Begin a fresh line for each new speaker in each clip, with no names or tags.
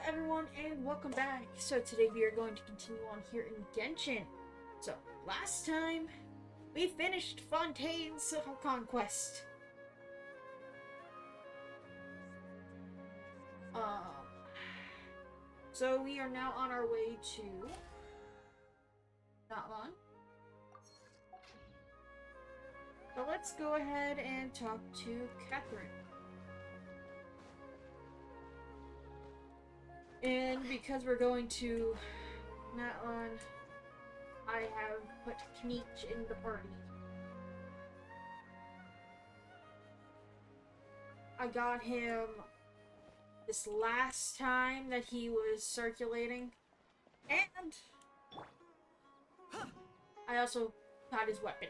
everyone, and welcome back. So today we are going to continue on here in Genshin. So last time we finished Fontaine's conquest. Um, so we are now on our way to not long. So let's go ahead and talk to Catherine. And because we're going to Natlan, I have put Kniech in the party. I got him this last time that he was circulating, and I also got his weapon.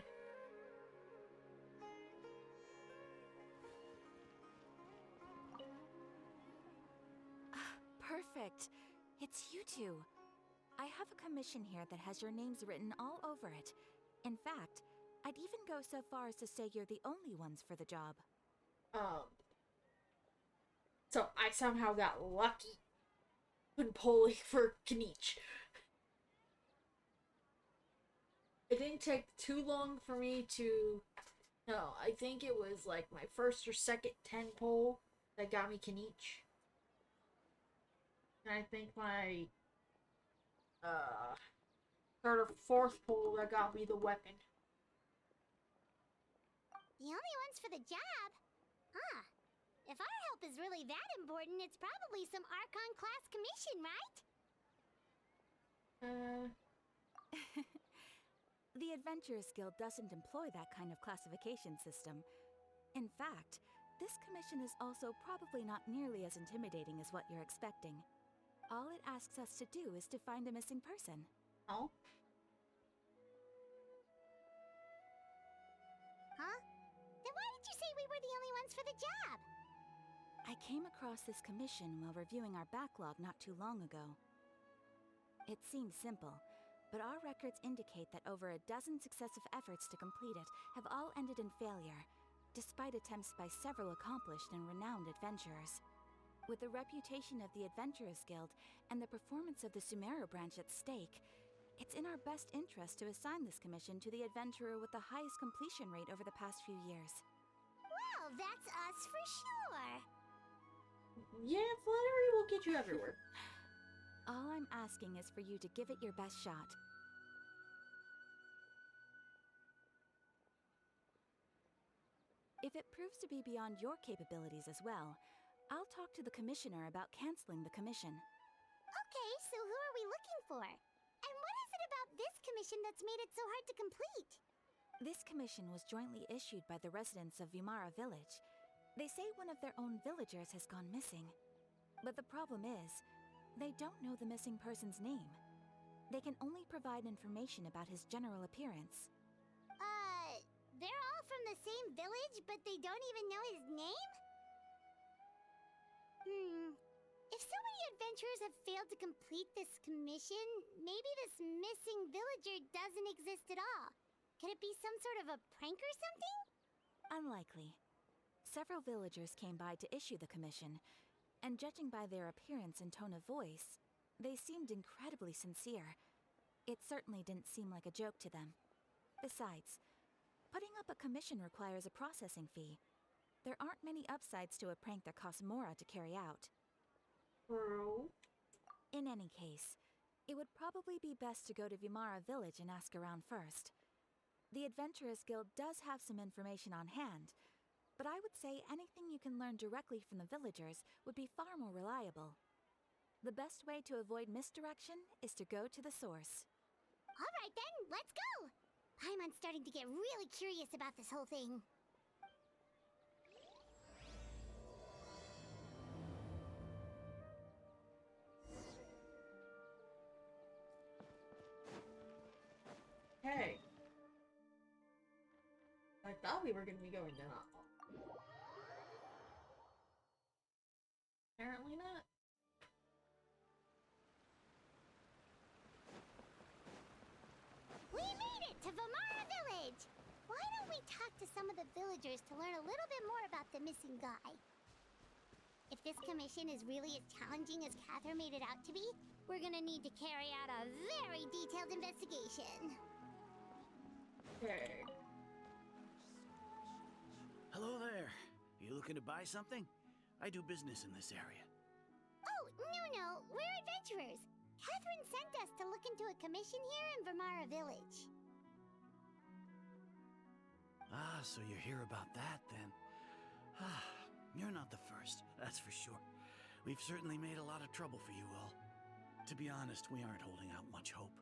Perfect. It's you two. I have a commission here that has your names written all over it. In fact, I'd even go so far as to say you're the only ones for the job.
So I somehow got lucky when polling for Kniech. It didn't take too long for me to... No, I think it was like my first or second 10 poll that got me Kniech. And I think my third or fourth poll that got me the weapon.
The only ones for the job? Huh. If our help is really that important, it's probably some Archon class commission, right?
The Adventurers Guild doesn't employ that kind of classification system. In fact, this commission is also probably not nearly as intimidating as what you're expecting. All it asks us to do is to find a missing person.
Oh?
Huh? Then why did you say we were the only ones for the job?
I came across this commission while reviewing our backlog not too long ago. It seems simple, but our records indicate that over a dozen successive efforts to complete it have all ended in failure, despite attempts by several accomplished and renowned adventurers. With the reputation of the Adventurers Guild and the performance of the Sumeru branch at stake, it's in our best interest to assign this commission to the adventurer with the highest completion rate over the past few years.
Well, that's us for sure.
Yeah, flattery will get you everywhere.
All I'm asking is for you to give it your best shot. If it proves to be beyond your capabilities as well, I'll talk to the commissioner about canceling the commission.
Okay, so who are we looking for? And what is it about this commission that's made it so hard to complete?
This commission was jointly issued by the residents of Vimara Village. They say one of their own villagers has gone missing. But the problem is, they don't know the missing person's name. They can only provide information about his general appearance.
They're all from the same village, but they don't even know his name? If so many adventurers have failed to complete this commission, maybe this missing villager doesn't exist at all. Could it be some sort of a prank or something?
Unlikely. Several villagers came by to issue the commission, and judging by their appearance and tone of voice, they seemed incredibly sincere. It certainly didn't seem like a joke to them. Besides, putting up a commission requires a processing fee. There aren't many upsides to a prank that costs Mora to carry out.
Bro.
In any case, it would probably be best to go to Vimara Village and ask around first. The Adventurers Guild does have some information on hand, but I would say anything you can learn directly from the villagers would be far more reliable. The best way to avoid misdirection is to go to the source.
All right then, let's go! Paimon's starting to get really curious about this whole thing.
Hey. I thought we were going to be going down. Apparently not.
We made it to Vimara Village! Why don't we talk to some of the villagers to learn a little bit more about the missing guy? If this commission is really as challenging as Catherine made it out to be, we're gonna need to carry out a very detailed investigation.
Okay.
Hello there. You looking to buy something? I do business in this area.
Oh, no, we're adventurers. Catherine sent us to look into a commission here in Vermara Village.
Ah, so you're here about that then. Ah, you're not the first, that's for sure. We've certainly made a lot of trouble for you all. To be honest, we aren't holding out much hope.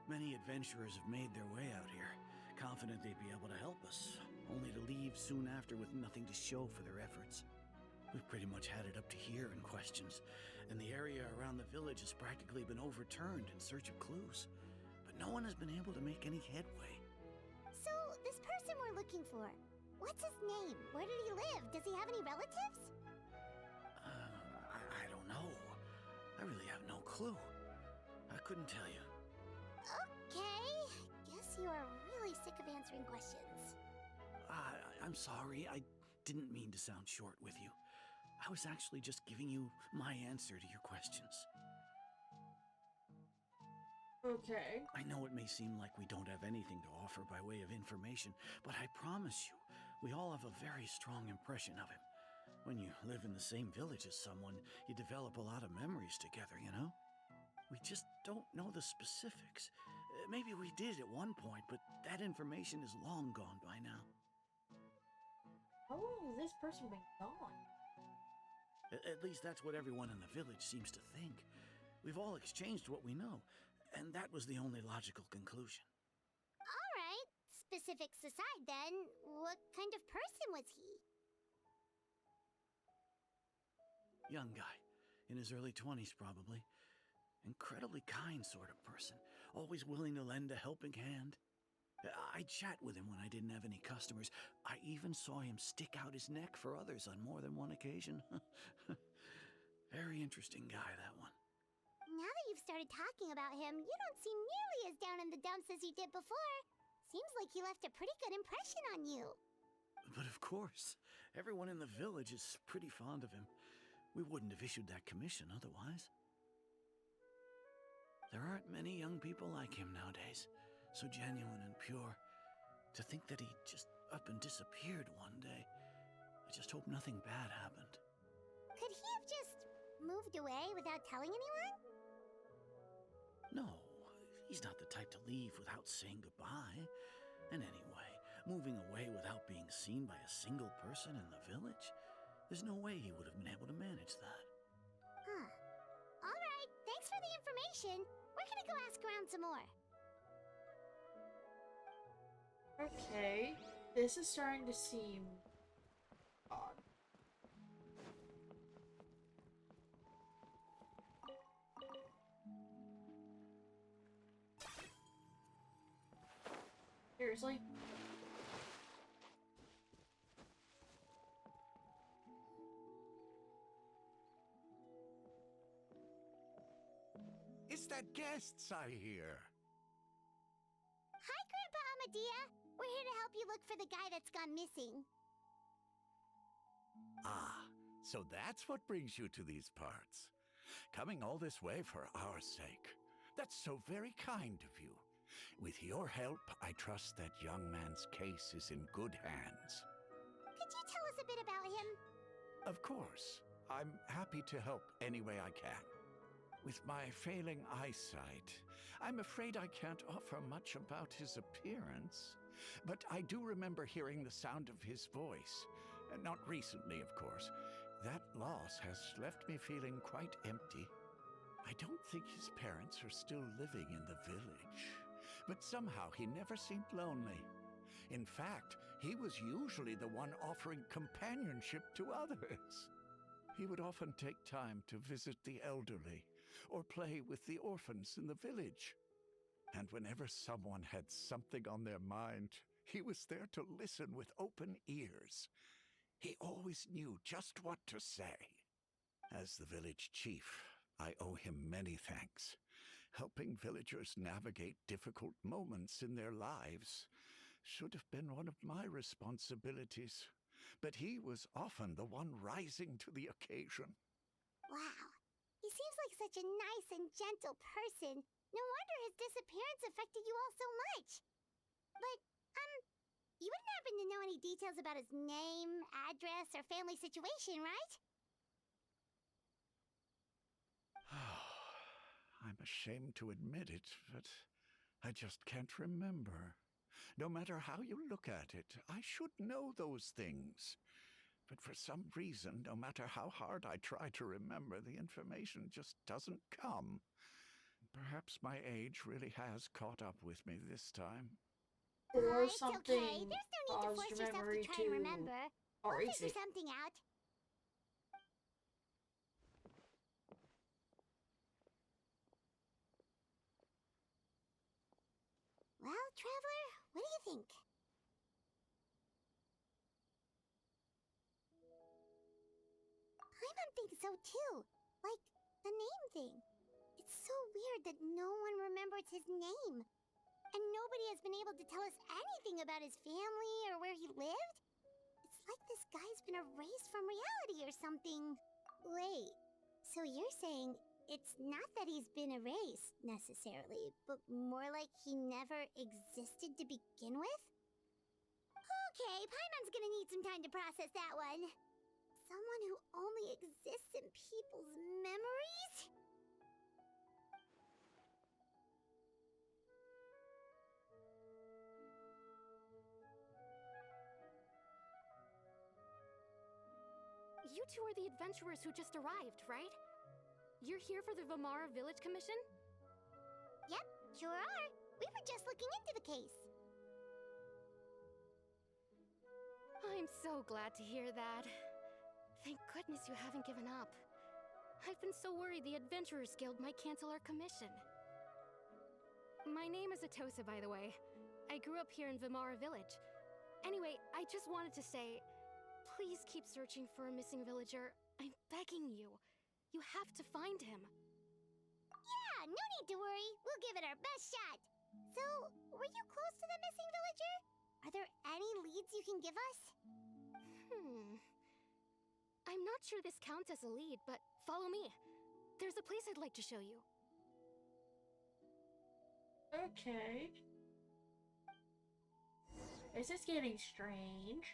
Many adventurers have made their way out here, confident they'd be able to help us, only to leave soon after with nothing to show for their efforts. We've pretty much had it up to here in questions, and the area around the village has practically been overturned in search of clues. But no one has been able to make any headway.
So, this person we're looking for, what's his name? Where did he live? Does he have any relatives?
I don't know. I really have no clue. I couldn't tell you.
Okay, guess you are really sick of answering questions.
I'm sorry. I didn't mean to sound short with you. I was actually just giving you my answer to your questions.
Okay.
I know it may seem like we don't have anything to offer by way of information, but I promise you, we all have a very strong impression of him. When you live in the same village as someone, you develop a lot of memories together, you know? We just don't know the specifics. Maybe we did at one point, but that information is long gone by now.
How long has this person been gone?
At least that's what everyone in the village seems to think. We've all exchanged what we know, and that was the only logical conclusion.
Alright, specifics aside then, what kind of person was he?
Young guy, in his early 20s probably. Incredibly kind sort of person, always willing to lend a helping hand. I'd chat with him when I didn't have any customers. I even saw him stick out his neck for others on more than one occasion. Very interesting guy, that one.
Now that you've started talking about him, you don't seem nearly as down in the dumps as you did before. Seems like he left a pretty good impression on you.
But of course, everyone in the village is pretty fond of him. We wouldn't have issued that commission otherwise. There aren't many young people like him nowadays, so genuine and pure. To think that he just up and disappeared one day. I just hope nothing bad happened.
Could he have just moved away without telling anyone?
No, he's not the type to leave without saying goodbye. And anyway, moving away without being seen by a single person in the village, there's no way he would have been able to manage that.
Huh. Alright, thanks for the information. We're gonna go ask around some more.
Okay. This is starting to seem odd. Seriously?
Is that guests I hear?
Hi, Grandpa Amadea. We're here to help you look for the guy that's gone missing.
Ah, so that's what brings you to these parts. Coming all this way for our sake. That's so very kind of you. With your help, I trust that young man's case is in good hands.
Could you tell us a bit about him?
Of course. I'm happy to help any way I can. With my failing eyesight, I'm afraid I can't offer much about his appearance. But I do remember hearing the sound of his voice. Not recently, of course. That loss has left me feeling quite empty. I don't think his parents are still living in the village. But somehow he never seemed lonely. In fact, he was usually the one offering companionship to others. He would often take time to visit the elderly or play with the orphans in the village. And whenever someone had something on their mind, he was there to listen with open ears. He always knew just what to say. As the village chief, I owe him many thanks. Helping villagers navigate difficult moments in their lives should have been one of my responsibilities. but he was often the one rising to the occasion.
Wow. He seems like such a nice and gentle person. No wonder his disappearance affected you all so much. But, you wouldn't happen to know any details about his name, address, or family situation, right?
I'm ashamed to admit it, but I just can't remember. No matter how you look at it, I should know those things. But for some reason, no matter how hard I try to remember, the information just doesn't come. Perhaps my age really has caught up with me this time.
Or
It's
something
okay. There's no need to
caused
force
your
yourself to
memory
try and remember. We'll
erase
figure
it.
something out. Well, Traveler, what do you think? Paimon thinks so too. Like, the name thing. It's so weird that no one remembers his name. And nobody has been able to tell us anything about his family or where he lived. It's like this guy's been erased from reality or something. Wait, so you're saying it's not that he's been erased, necessarily, but more like he never existed to begin with? Okay, Paimon's gonna need some time to process that one. Someone who only exists in people's memories?
You two are the adventurers who just arrived, right? You're here for the Vamara Village Commission?
Yep, sure are. We were just looking into the case.
I'm so glad to hear that. Thank goodness you haven't given up. I've been so worried the Adventurers Guild might cancel our commission. My name is Atosa, by the way. I grew up here in Vamara Village. Anyway, I just wanted to say, please keep searching for a missing villager. I'm begging you. You have to find him.
Yeah, no need to worry. We'll give it our best shot. So, were you close to the missing villager? Are there any leads you can give us?
I'm not sure this counts as a lead, but follow me. There's a place I'd like to show you.
Okay. This is getting strange.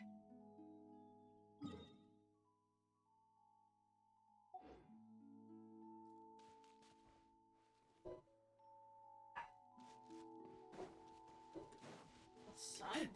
Son.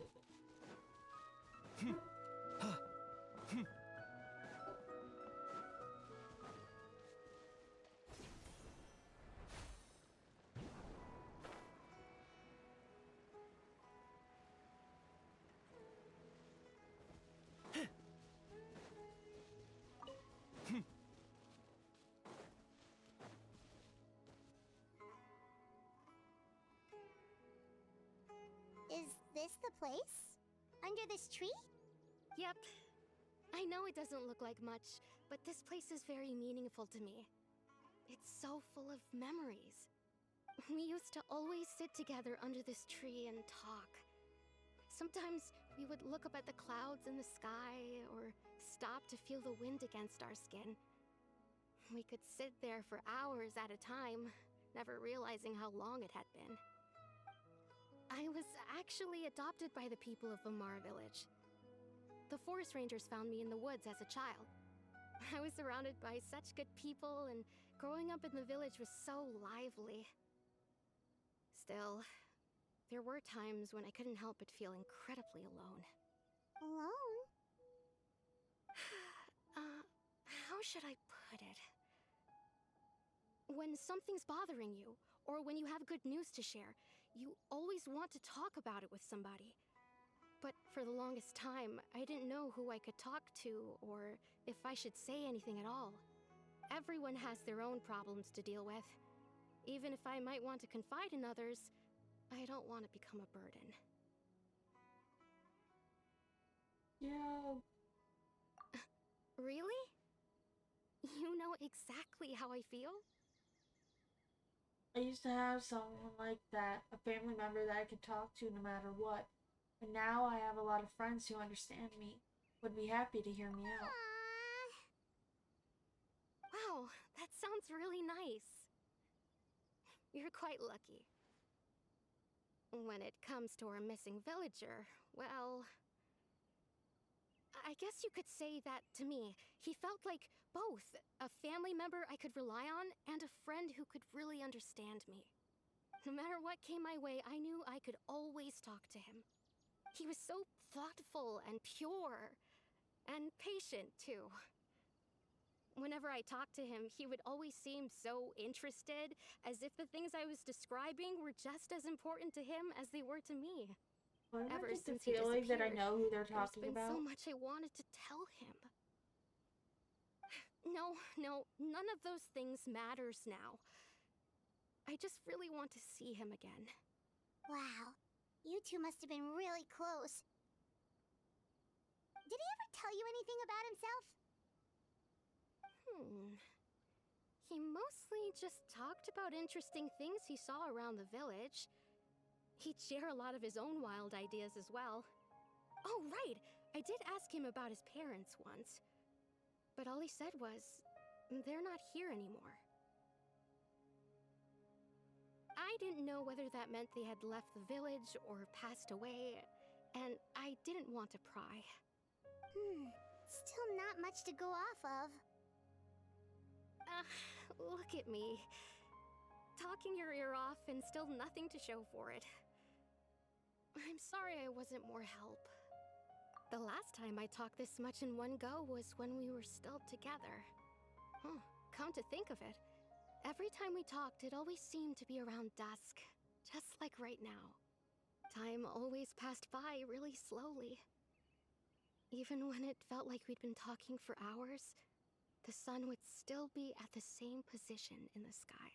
Is this the place? Under this tree?
Yep. I know it doesn't look like much, but this place is very meaningful to me. It's so full of memories. We used to always sit together under this tree and talk. Sometimes we would look up at the clouds in the sky or stop to feel the wind against our skin. We could sit there for hours at a time, never realizing how long it had been. I was actually adopted by the people of Vamara Village. The forest rangers found me in the woods as a child. I was surrounded by such good people, and growing up in the village was so lively. Still, there were times when I couldn't help but feel incredibly alone.
Alone?
How should I put it? When something's bothering you, or when you have good news to share, you always want to talk about it with somebody. But for the longest time, I didn't know who I could talk to, or if I should say anything at all. Everyone has their own problems to deal with. Even if I might want to confide in others, I don't want to become a burden.
Yeah.
Really? You know exactly how I feel?
I used to have someone like that, a family member that I could talk to no matter what. And now I have a lot of friends who understand me. would be happy to hear me out.
Aww.
Wow, that sounds really nice. You're quite lucky. When it comes to our missing villager, well, I guess you could say that to me. He felt like both a family member I could rely on and a friend who could really understand me. No matter what came my way, I knew I could always talk to him. He was so thoughtful and pure, and patient too. Whenever I talked to him, he would always seem so interested, as if the things I was describing were just as important to him as they were to me.
Why do I
Ever
get the
since he
feeling that I
disappeared,
know who they're
there's
talking
been
about?
so much I wanted to tell him. No, none of those things matters now. I just really want to see him again.
Wow. You two must have been really close. Did he ever tell you anything about himself?
He mostly just talked about interesting things he saw around the village. He'd share a lot of his own wild ideas as well. Oh, right! I did ask him about his parents once. But all he said was, they're not here anymore. I didn't know whether that meant they had left the village or passed away, and I didn't want to pry.
Still not much to go off of.
Look at me. Talking your ear off and still nothing to show for it. I'm sorry I wasn't more help. The last time I talked this much in one go was when we were still together. Come to think of it, every time we talked, it always seemed to be around dusk, just like right now. Time always passed by really slowly. Even when it felt like we'd been talking for hours, the sun would still be at the same position in the sky.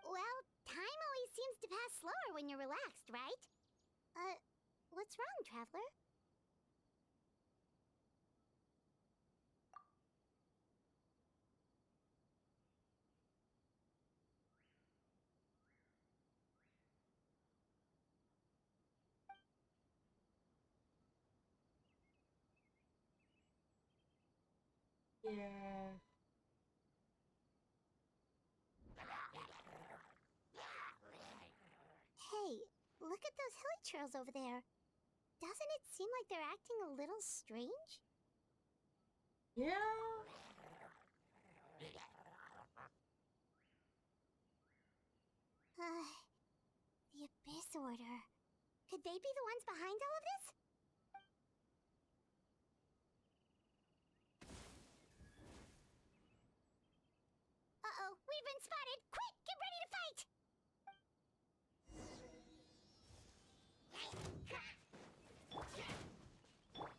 Well, time always seems to pass slower when you're relaxed, right? What's wrong, Traveler?
Yeah.
Hey, look at those hilly trails over there. Doesn't it seem like they're acting a little strange?
Yeah.
The Abyss Order. Could they be the ones behind all of this? Uh-oh, we've been spotted! Quick, get ready to fight!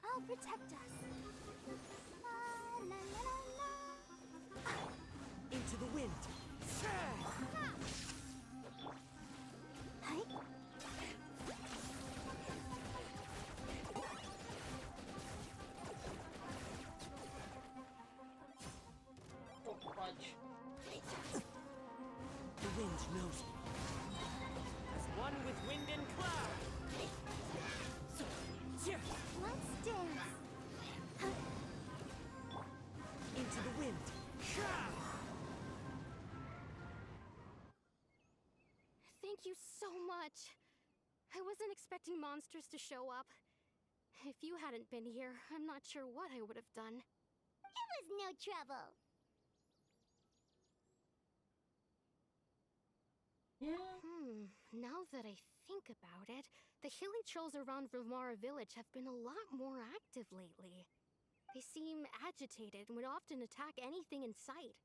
I'll protect us. La, la, la, la, la.
Into the wind.
Hey?
Oh, fudge.
The wind knows me. As one with wind and cloud.
Let's dance.
Into the wind.
Thank you so much. I wasn't expecting monsters to show up. If you hadn't been here, I'm not sure what I would have done.
It was no trouble.
Yeah.
Now that I think about it, the hilly trolls around Vimara village have been a lot more active lately. They seem agitated and would often attack anything in sight.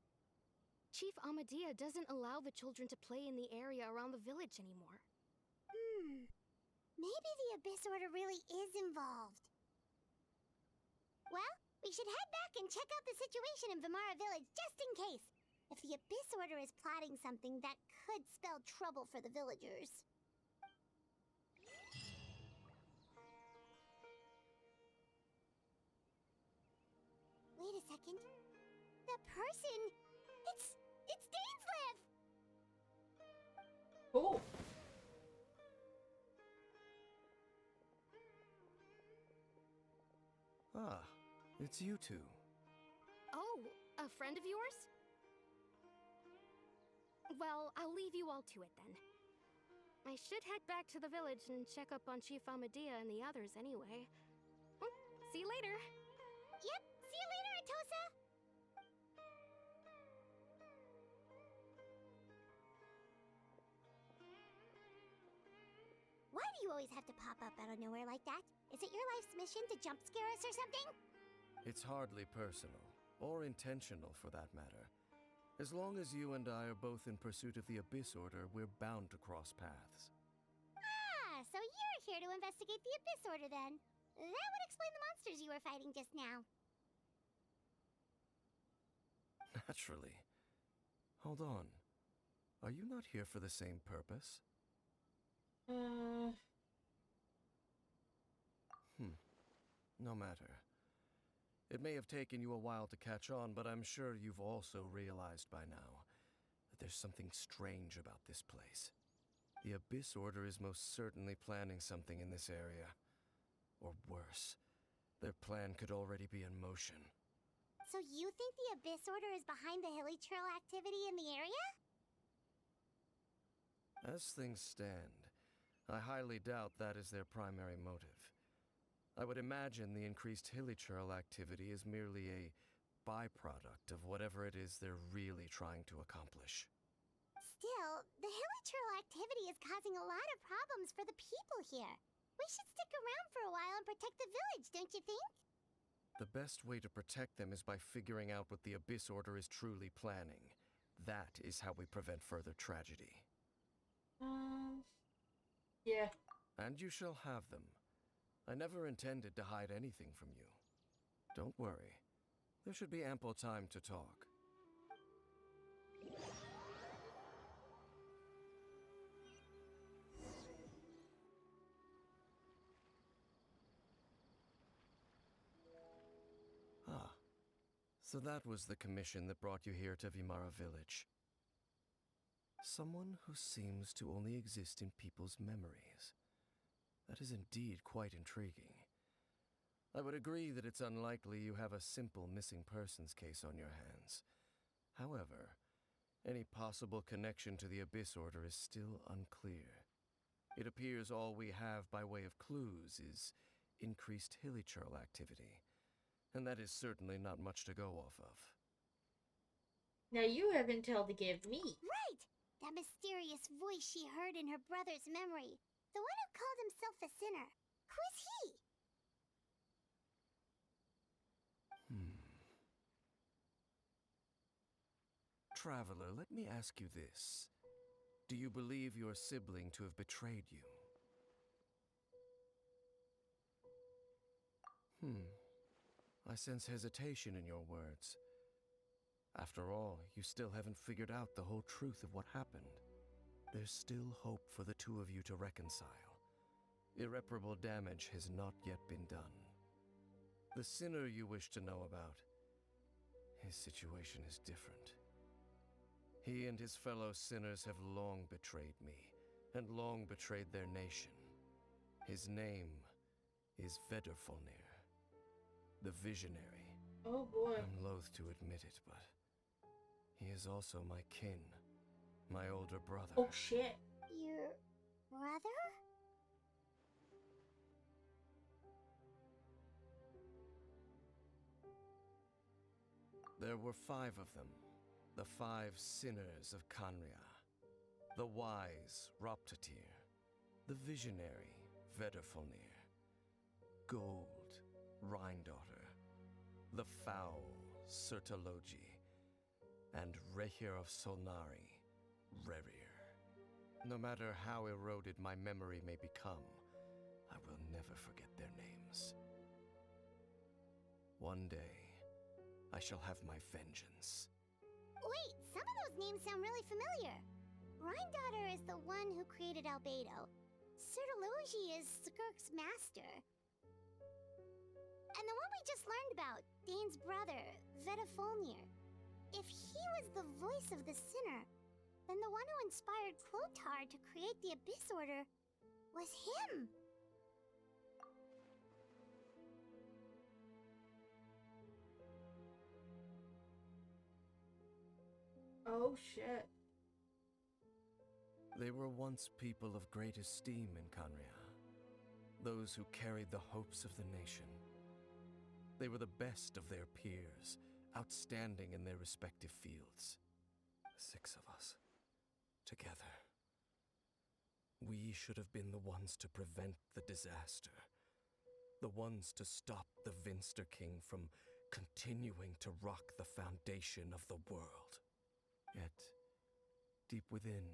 Chief Amadea doesn't allow the children to play in the area around the village anymore.
Maybe the Abyss Order really is involved. Well, we should head back and check out the situation in Vimara village just in case. If the Abyss Order is plotting something that could spell trouble for the villagers. Wait a second. The person... It's Dainsleif!
Cool.
Ah,
It's you two.
Oh, a friend of yours? Well, I'll leave you all to it then. I should head back to the village and check up on Chief Amadea and the others anyway. See you later.
Yep, see you later, Atosa! Why do you always have to pop up out of nowhere like that? Is it your life's mission to jump scare us or something?
It's hardly personal, or intentional for that matter. As long as you and I are both in pursuit of the Abyss Order, we're bound to cross paths.
Ah, so you're here to investigate the Abyss Order then. That would explain the monsters you were fighting just now.
Naturally. Hold on. Are you not here for the same purpose? No matter. It may have taken you a while to catch on, but I'm sure you've also realized by now that there's something strange about this place. The Abyss Order is most certainly planning something in this area. Or worse, their plan could already be in motion.
So you think the Abyss Order is behind the hilly trail activity in the area?
As things stand, I highly doubt that is their primary motive. I would imagine the increased hilly trail activity is merely a byproduct of whatever it is they're really trying to accomplish.
Still, the hilly trail activity is causing a lot of problems for the people here. We should stick around for a while and protect the village, don't you think?
The best way to protect them is by figuring out what the Abyss Order is truly planning. That is how we prevent further tragedy.
Yeah.
And you shall have them. I never intended to hide anything from you. Don't worry. There should be ample time to talk. Ah. So that was the commission that brought you here to Vimara Village. Someone who seems to only exist in people's memories. That is indeed quite intriguing. I would agree that it's unlikely you have a simple missing persons case on your hands. However, any possible connection to the Abyss Order is still unclear. It appears all we have by way of clues is increased hilly trail activity, and that is certainly not much to go off of.
Now you have intel to give me.
Right! That mysterious voice she heard in her brother's memory. The one who called himself a sinner. Who is he?
Traveler, let me ask you this. Do you believe your sibling to have betrayed you? I sense hesitation in your words. After all, you still haven't figured out the whole truth of what happened. There's still hope for the two of you to reconcile. Irreparable damage has not yet been done. The sinner you wish to know about, his situation is different. He and his fellow sinners have long betrayed me, and long betrayed their nation. His name is Vedderfolnir, the Visionary.
Oh boy.
I'm loath to admit it, but he is also my kin, my older brother.
Oh shit.
Your brother?
There were 5 of them, the 5 sinners of Kanria. The wise Roptatir, the visionary Vedderfolnir, Gold Rhindaughter, the foul Sertologi, and Rehir of Solnari, Rerir. No matter how eroded my memory may become, I will never forget their names. One day, I shall have my vengeance.
Wait, some of those names sound really familiar. Rhindaughter is the one who created Albedo. Sertologi is Skirk's master. And the one we just learned about, Dane's brother, Vedderfolnir. If he was the voice of the sinner, then the one who inspired Clotar to create the Abyss Order was him.
Oh shit.
They were once people of great esteem in Canria, those who carried the hopes of the nation. They were the best of their peers, outstanding in their respective fields. 6 of us, together. We should have been the ones to prevent the disaster. The ones to stop the Vinster King from continuing to rock the foundation of the world. Yet, deep within,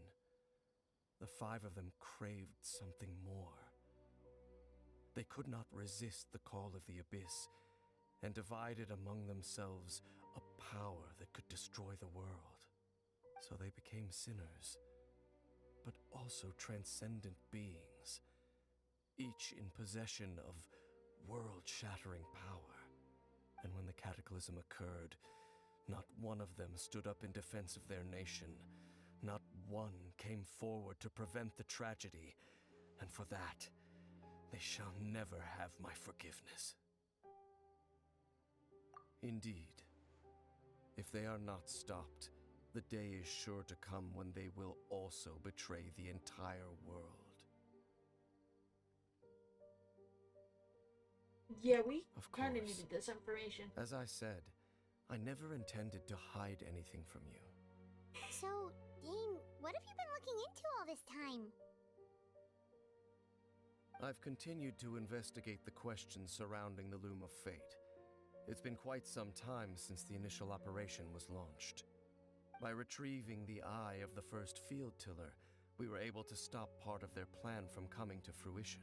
the 5 of them craved something more. They could not resist the call of the Abyss, and divided among themselves a power that could destroy the world. So they became sinners, but also transcendent beings, each in possession of world-shattering power. And when the cataclysm occurred, not one of them stood up in defense of their nation. Not one came forward to prevent the tragedy, and for that, they shall never have my forgiveness. Indeed, if they are not stopped, the day is sure to come when they will also betray the entire world.
Yeah, we
Of
kind of
course.
needed this information.
As I said, I never intended to hide anything from you.
So, Dane, what have you been looking into all this time?
I've continued to investigate the questions surrounding the Loom of Fate. It's been quite some time since the initial operation was launched. By retrieving the eye of the first field tiller, we were able to stop part of their plan from coming to fruition.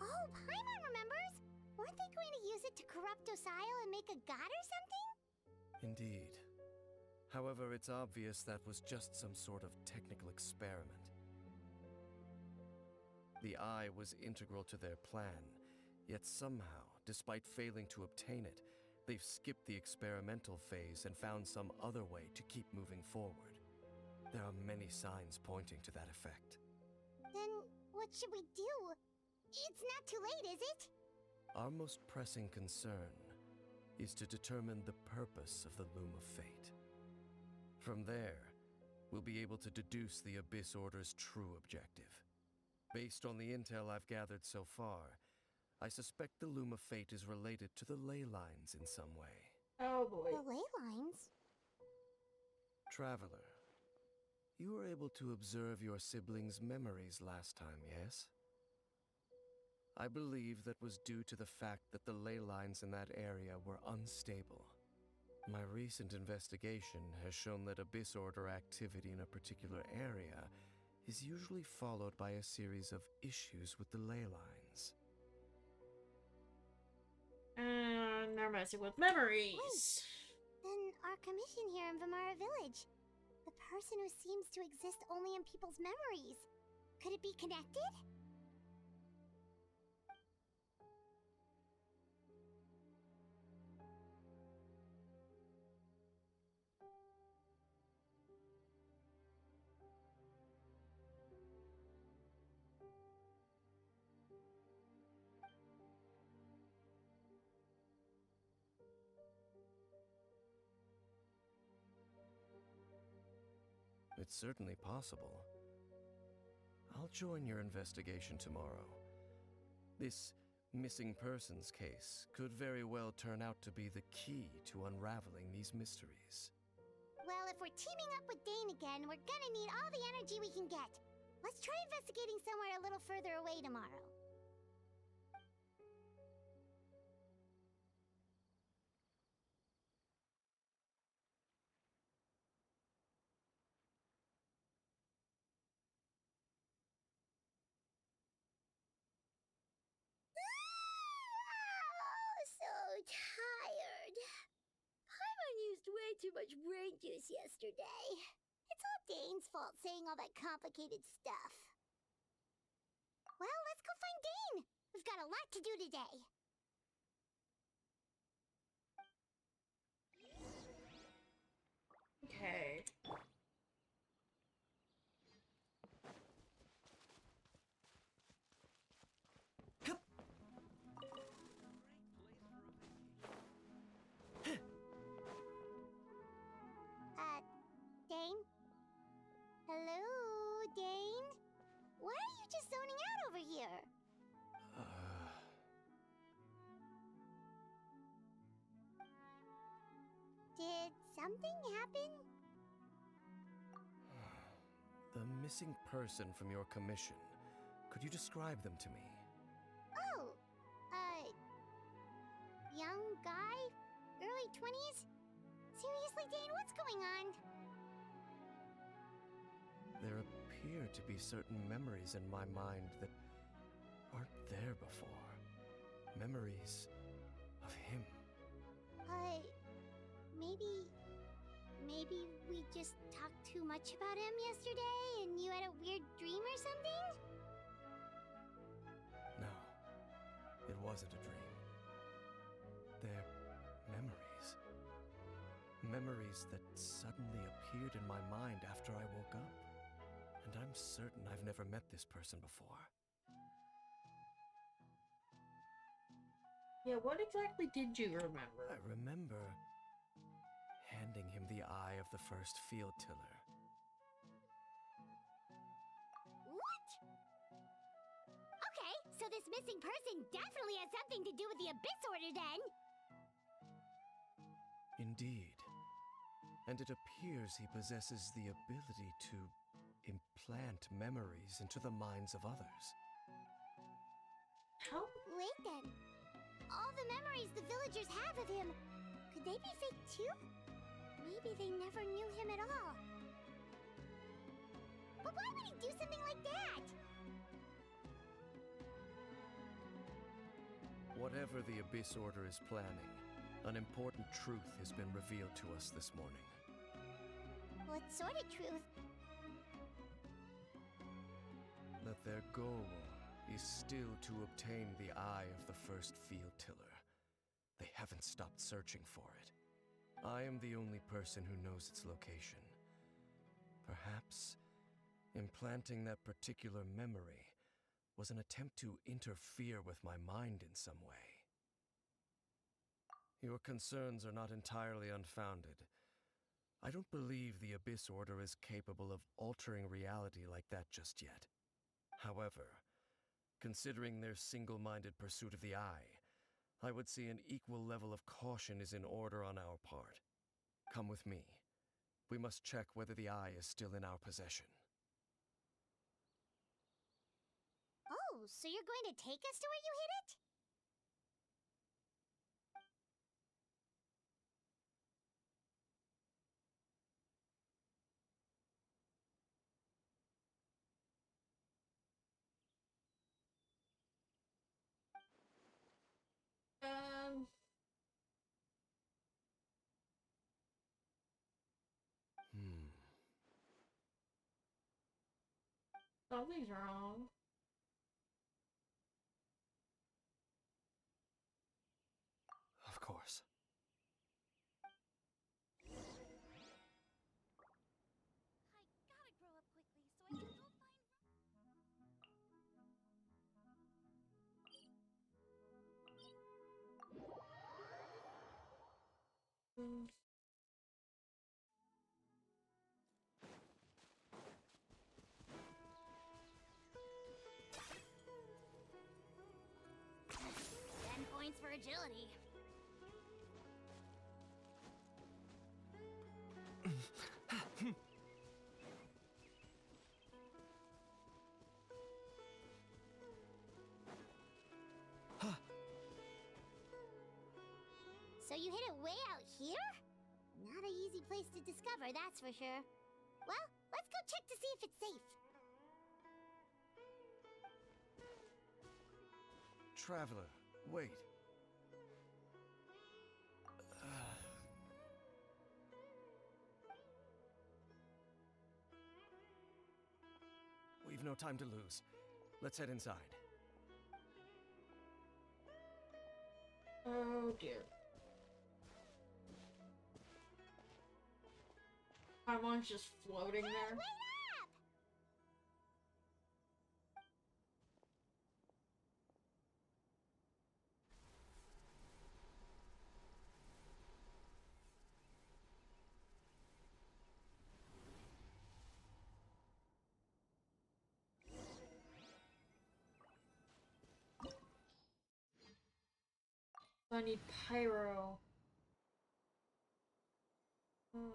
Oh, Paimon remembers! Weren't they going to use it to corrupt Osile and make a god or something?
Indeed. However, it's obvious that was just some sort of technical experiment. The eye was integral to their plan, yet somehow, despite failing to obtain it, they've skipped the experimental phase and found some other way to keep moving forward. There are many signs pointing to that effect.
Then, what should we do? It's not too late, is it?
Our most pressing concern is to determine the purpose of the Loom of Fate. From there, we'll be able to deduce the Abyss Order's true objective. Based on the intel I've gathered so far, I suspect the Loom of Fate is related to the ley lines in some way.
Oh boy.
The ley lines?
Traveler, you were able to observe your siblings' memories last time, yes? I believe that was due to the fact that the ley lines in that area were unstable. My recent investigation has shown that Abyss Order activity in a particular area is usually followed by a series of issues with the ley lines.
And they're messing with memories.
Then our commission here in Vimara Village. The person who seems to exist only in people's memories. Could it be connected?
It's certainly possible. I'll join your investigation tomorrow. This missing persons case could very well turn out to be the key to unraveling these mysteries.
Well, if we're teaming up with Dane again, we're gonna need all the energy we can get. Let's try investigating somewhere a little further away tomorrow. So tired. Paimon used way too much brain juice yesterday. It's all Dane's fault saying all that complicated stuff. Well, let's go find Dane. We've got a lot to do today.
Okay.
something happen?
The missing person from your commission. Could you describe them to me?
Oh, young guy? Early 20s? Seriously, Dane, what's going on?
There appear to be certain memories in my mind that aren't there before. Memories of him.
Maybe we just talked too much about him yesterday and you had a weird dream or something?
No, it wasn't a dream. They're memories. Memories that suddenly appeared in my mind after I woke up. And I'm certain I've never met this person before.
Yeah, what exactly did you remember?
I remember handing him the eye of the first field tiller.
What? Okay, so this missing person definitely has something to do with the Abyss Order then!
Indeed. And it appears he possesses the ability to implant memories into the minds of others.
How?
Wait then. All the memories the villagers have of him, could they be fake too? Maybe they never knew him at all. But why would he do something like that?
Whatever the Abyss Order is planning, an important truth has been revealed to us this morning.
What sort of truth?
That their goal is still to obtain the eye of the first field tiller. They haven't stopped searching for it. I am the only person who knows its location. Perhaps implanting that particular memory was an attempt to interfere with my mind in some way. Your concerns are not entirely unfounded. I don't believe the Abyss Order is capable of altering reality like that just yet. However, considering their single-minded pursuit of the eye, I would say an equal level of caution is in order on our part. Come with me. We must check whether the eye is still in our possession.
Oh, so you're going to take us to where you hid it?
Something's wrong.
Of course.
I gotta grow up quickly so I can go
Mm.
10 points for agility. So you hid it way out here? Not an easy place to discover, that's for sure. Well, let's go check to see if it's safe.
Traveler, wait. We've no time to lose. Let's head inside.
Oh dear. Paimon's just floating there.
Wait up!
I need pyro. Hmm.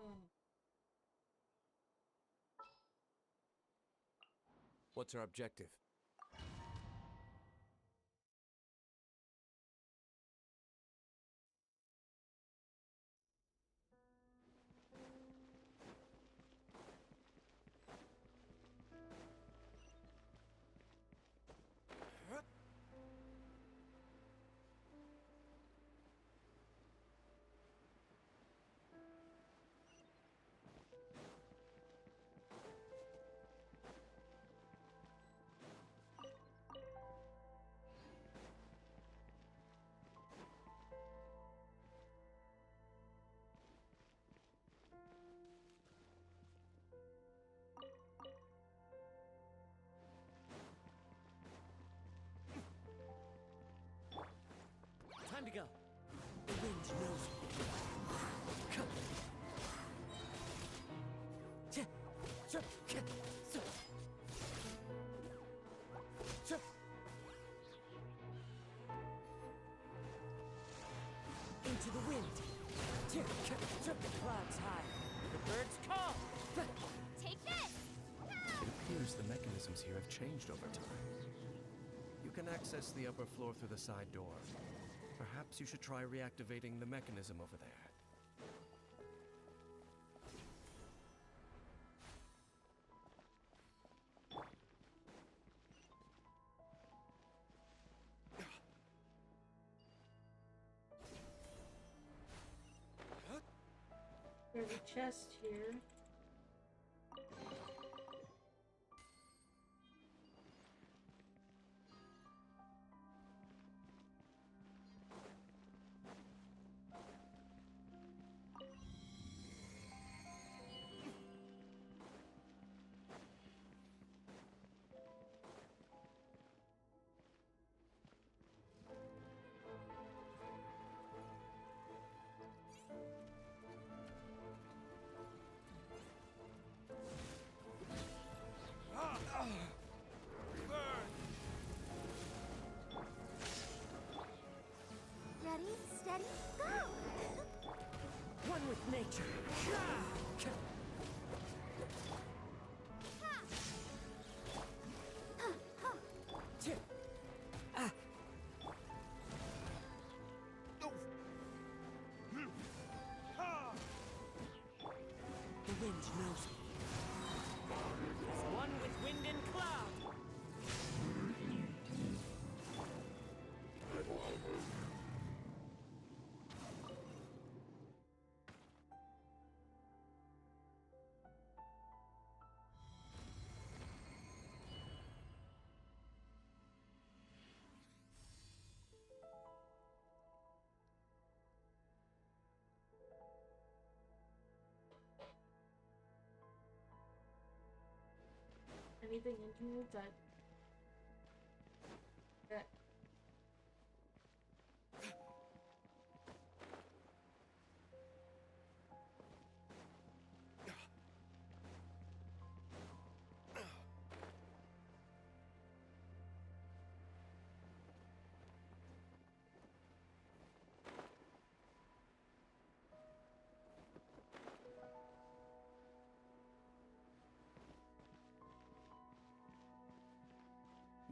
What's our objective?
Time to go. The wind knows me. Come. Into the wind. The clouds high. The birds call.
Take this!
It appears the mechanisms here have changed over time. You can access the upper floor through the side door. Perhaps you should try reactivating the mechanism over there.
There's a chest here.
Ready, steady, go!
One with nature. The wind knows me. As one with wind and cloud.
Anything in here that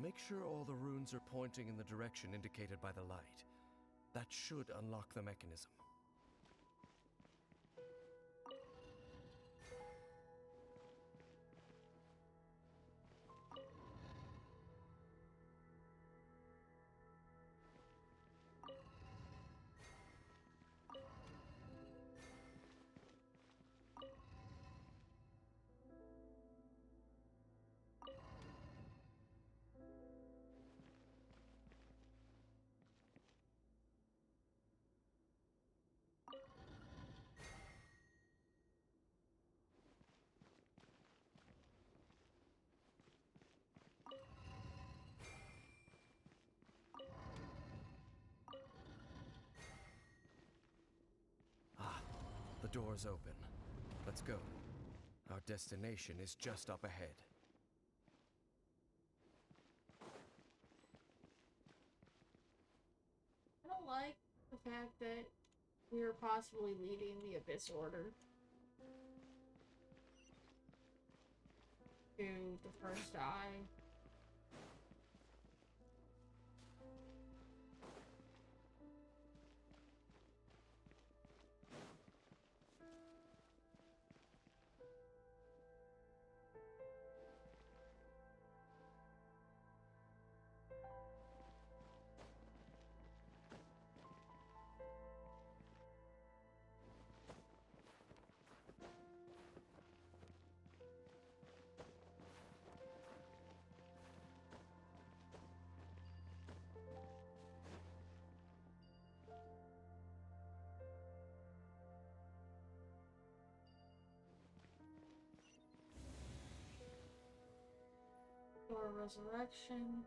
Make sure all the runes are pointing in the direction indicated by the light. That should unlock the mechanism. The door's open. Let's go. Our destination is just up ahead.
I don't like the fact that we are possibly leading the Abyss Order. to the first eye. Or resurrection.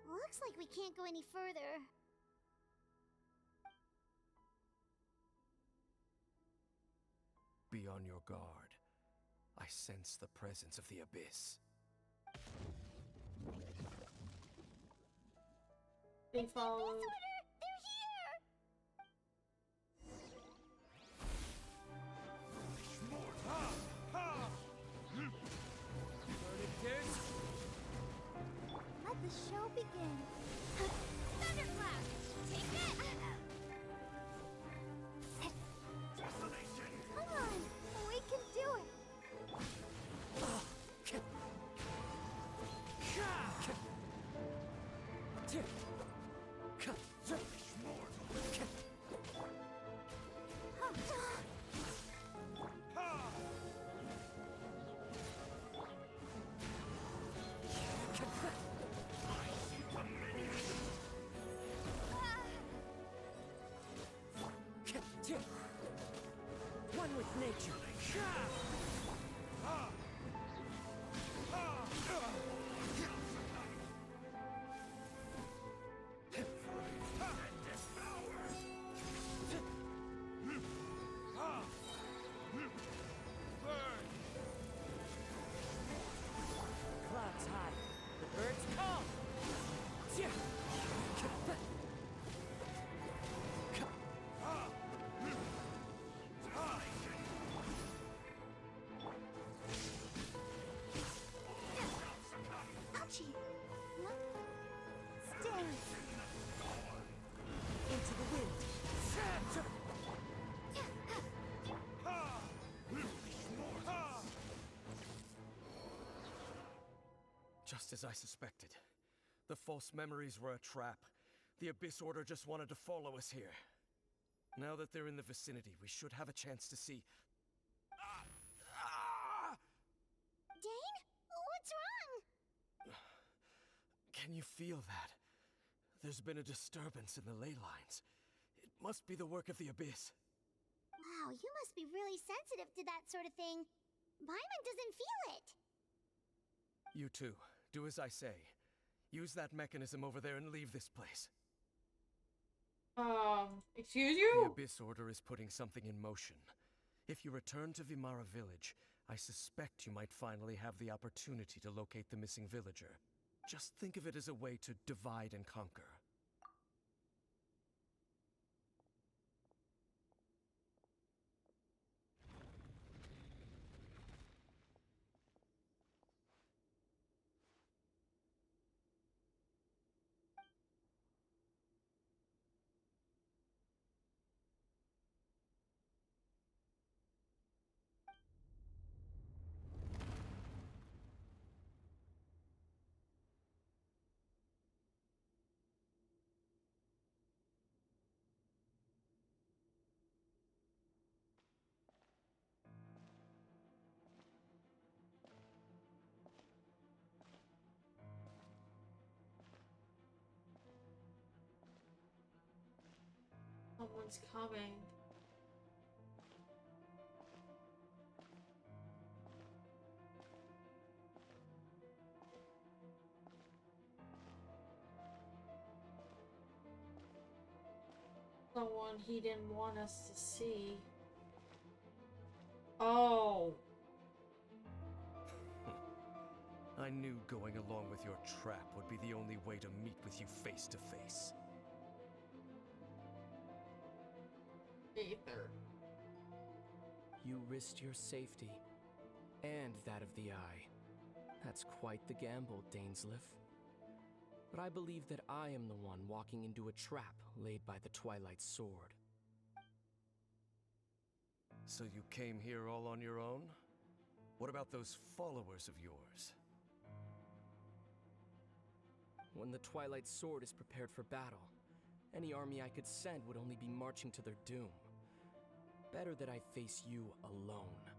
Looks like we can't go any further.
Be on your guard. I sense the presence of the abyss.
They followed.
They're here! Let the show begin.
Thunderclap! Take it!
Come on, we can do it.
One with nature. Clouds high, the birds call.
Ouchie. Stairs.
Into the wind.
Just as I suspected. The false memories were a trap. The Abyss Order just wanted to follow us here. Now that they're in the vicinity, we should have a chance to see.
Dane? What's wrong?
Can you feel that? There's been a disturbance in the ley lines. It must be the work of the Abyss.
Wow, you must be really sensitive to that sort of thing. Paimon doesn't feel it.
You too. Do as I say. Use that mechanism over there and leave this place.
Excuse
The
you?
Abyss Order is putting something in motion. If you return to Vimara Village, I suspect you might finally have the opportunity to locate the missing villager. Just think of it as a way to divide and conquer.
Someone's coming. Someone he didn't want us to see. Oh.
I knew going along with your trap would be the only way to meet with you face to face.
Aether.
You risked your safety, and that of the Eye. That's quite the gamble, Dainsleif. But I believe that I am the one walking into a trap laid by the Twilight Sword.
So you came here all on your own? What about those followers of yours?
When the Twilight Sword is prepared for battle, any army I could send would only be marching to their doom. Better that I face you alone.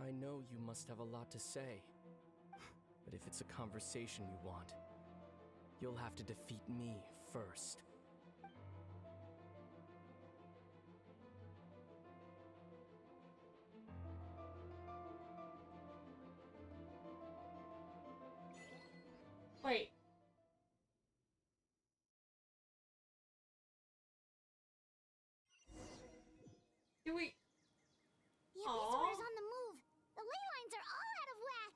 I know you must have a lot to say, but if it's a conversation you want, you'll have to defeat me first.
Wait. Do we...
The Abyss Order's on the move. The ley lines are all out of whack.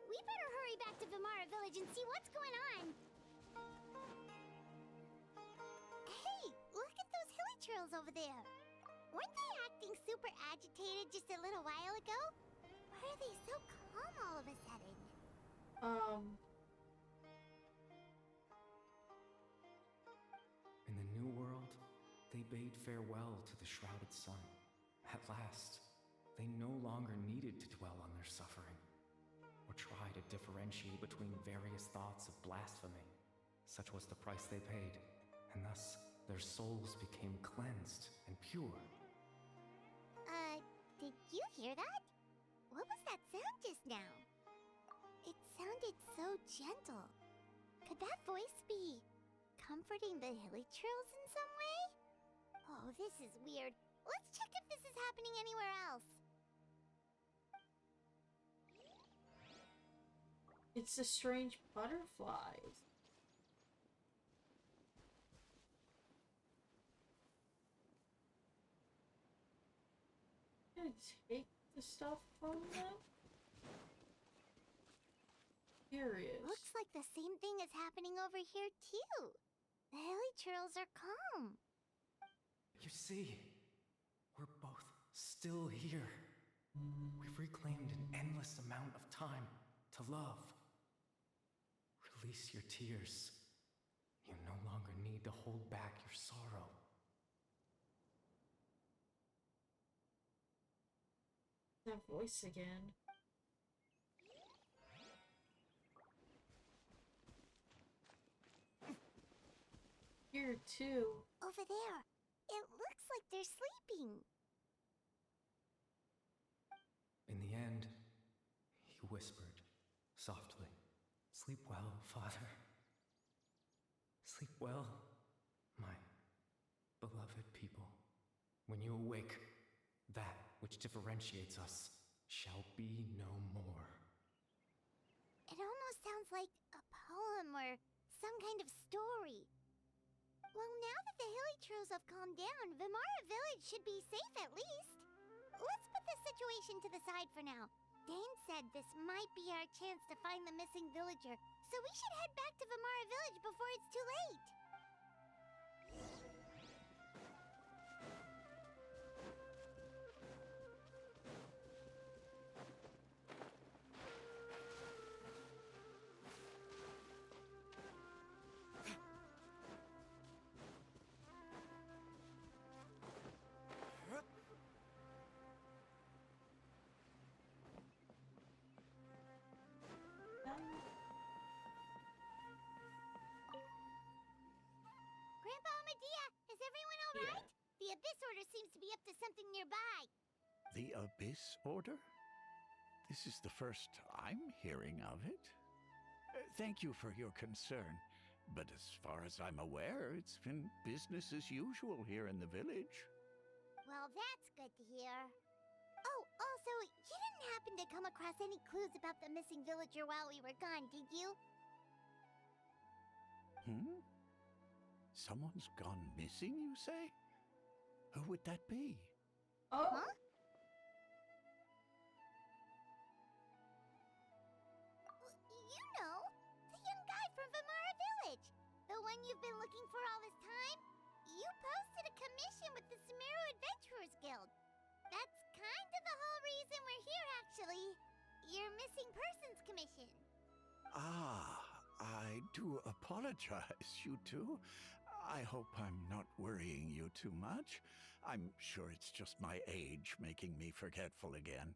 We better hurry back to Vimara Village and see what's going on. Hey, look at those hilly churls over there. Weren't they acting super agitated just a little while ago? Why are they so calm all of a sudden?
In the New World, they bade farewell to the shrouded sun. At last, they no longer needed to dwell on their suffering, or try to differentiate between various thoughts of blasphemy. Such was the price they paid, and thus their souls became cleansed and pure.
Did you hear that? What was that sound just now? It sounded so gentle. Could that voice be comforting the hilly churls in some way? Oh, this is weird. Let's check if this is happening anywhere else.
It's the strange butterflies. Can I take the stuff from them? Curious.
Looks like the same thing is happening over here too. The hilly churls are calm.
You see, we're both still here. We've reclaimed an endless amount of time to love. Release your tears. You no longer need to hold back your sorrow.
That voice again. Here too.
Over there. It looks like they're sleeping.
In the end, he whispered softly, "Sleep well, Father. Sleep well, my beloved people. When you awake, that which differentiates us shall be no more."
It almost sounds like a poem or some kind of story. Well, now that the hilly churls have calmed down, Vimara Village should be safe at least. Let's put this situation to the side for now. Dane said this might be our chance to find the missing villager, so we should head back to Vimara Village before it's too late. Grandpa Medea, is everyone all right? The Abyss Order seems to be up to something nearby.
The Abyss Order? This is the first I'm hearing of it. Thank you for your concern, but as far as I'm aware, it's been business as usual here in the village.
Well, that's good to hear. Oh, also, you didn't happen to come across any clues about the missing villager while we were gone, did you?
Someone's gone missing, you say? Who would that be?
Oh.
Huh? You know, the young guy from Vamara Village. The one you've been looking for all this time. You posted a commission with the Sumeru Adventurers Guild. That's kind of the whole reason we're here, actually. Your missing persons commission.
Ah, I do apologize, you two. I hope I'm not worrying you too much. I'm sure it's just my age making me forgetful again.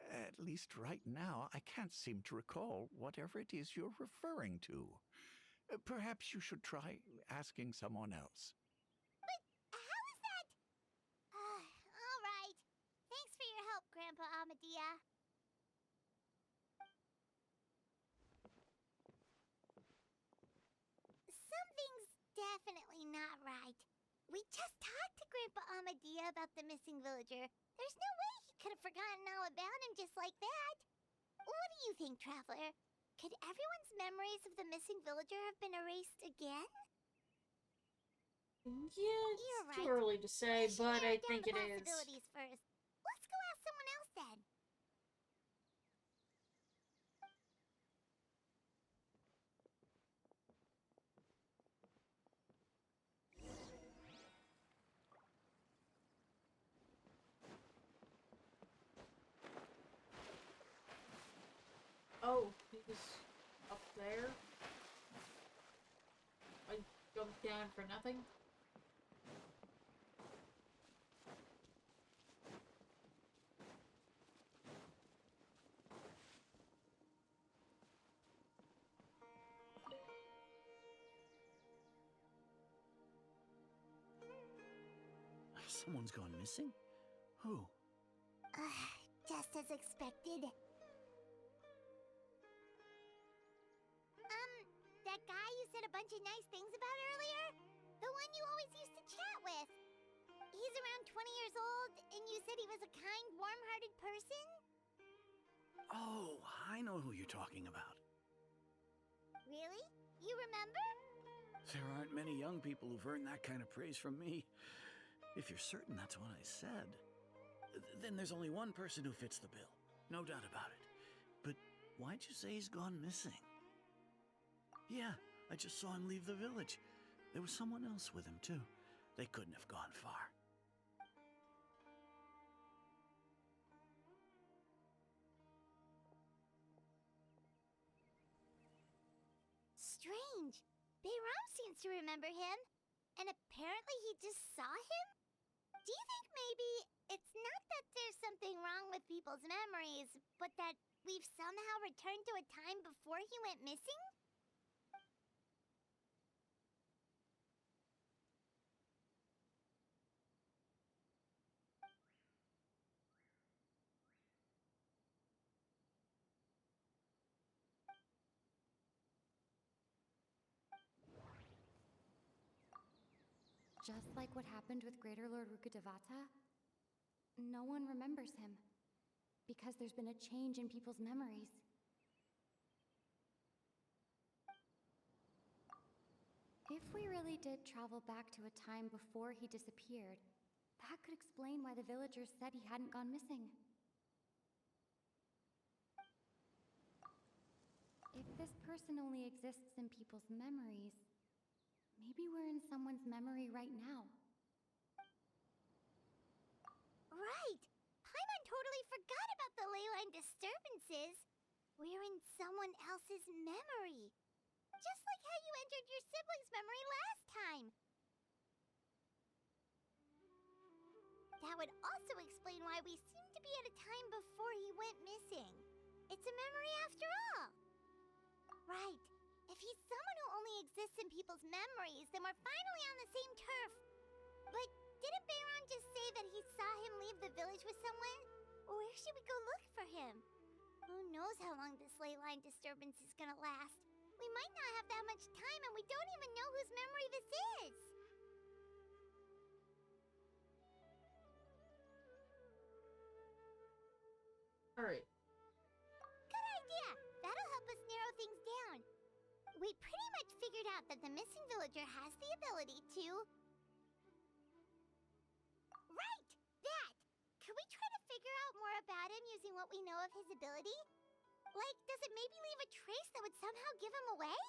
At least right now, I can't seem to recall whatever it is you're referring to. Perhaps you should try asking someone else.
But how is that? All right. Thanks for your help, Grandpa Amadia. Something's definitely not right. We just talked to Grandpa Amadia about the missing villager. There's no way he could have forgotten all about him just like that. What do you think, Traveler? Could everyone's memories of the missing villager have been erased again?
Yeah, it's
You're
too
right.
early to say,
We should
but
narrow
I
down
think
the
it is.
possibilities first. Let's go ask someone else then.
Oh, he's up there. I jumped down for nothing.
Someone's gone missing? Who?
Just as expected. That guy you said a bunch of nice things about earlier? The one you always used to chat with. He's around 20 years old, and you said he was a kind, warm-hearted person?
Oh, I know who you're talking about.
Really? You remember?
There aren't many young people who've earned that kind of praise from me. If you're certain that's what I said, then there's only one person who fits the bill. No doubt about it. But why'd you say he's gone missing? Yeah, I just saw him leave the village. There was someone else with him, too. They couldn't have gone far.
Strange. Bayram seems to remember him. And apparently he just saw him? Do you think maybe it's not that there's something wrong with people's memories, but that we've somehow returned to a time before he went missing?
Just like what happened with Greater Lord Rukkhadevata, no one remembers him. Because there's been a change in people's memories. If we really did travel back to a time before he disappeared, that could explain why the villagers said he hadn't gone missing. If this person only exists in people's memories, maybe we're in someone's memory right now.
Right! Paimon totally forgot about the leyline disturbances. We're in someone else's memory. Just like how you entered your sibling's memory last time. That would also explain why we seem to be at a time before he went missing. It's a memory after all. Right. If he's someone who only exists in people's memories, then we're finally on the same turf. But didn't Bayron just say that he saw him leave the village with someone? Where should we go look for him? Who knows how long this ley line disturbance is gonna last? We might not have that much time, and we don't even know whose memory this is.
Alright.
Good idea! That'll help us narrow things down. we pretty much figured out that the missing villager has the ability to... Right! That! Could we try to figure out more about him using what we know of his ability? Like, does it maybe leave a trace that would somehow give him away?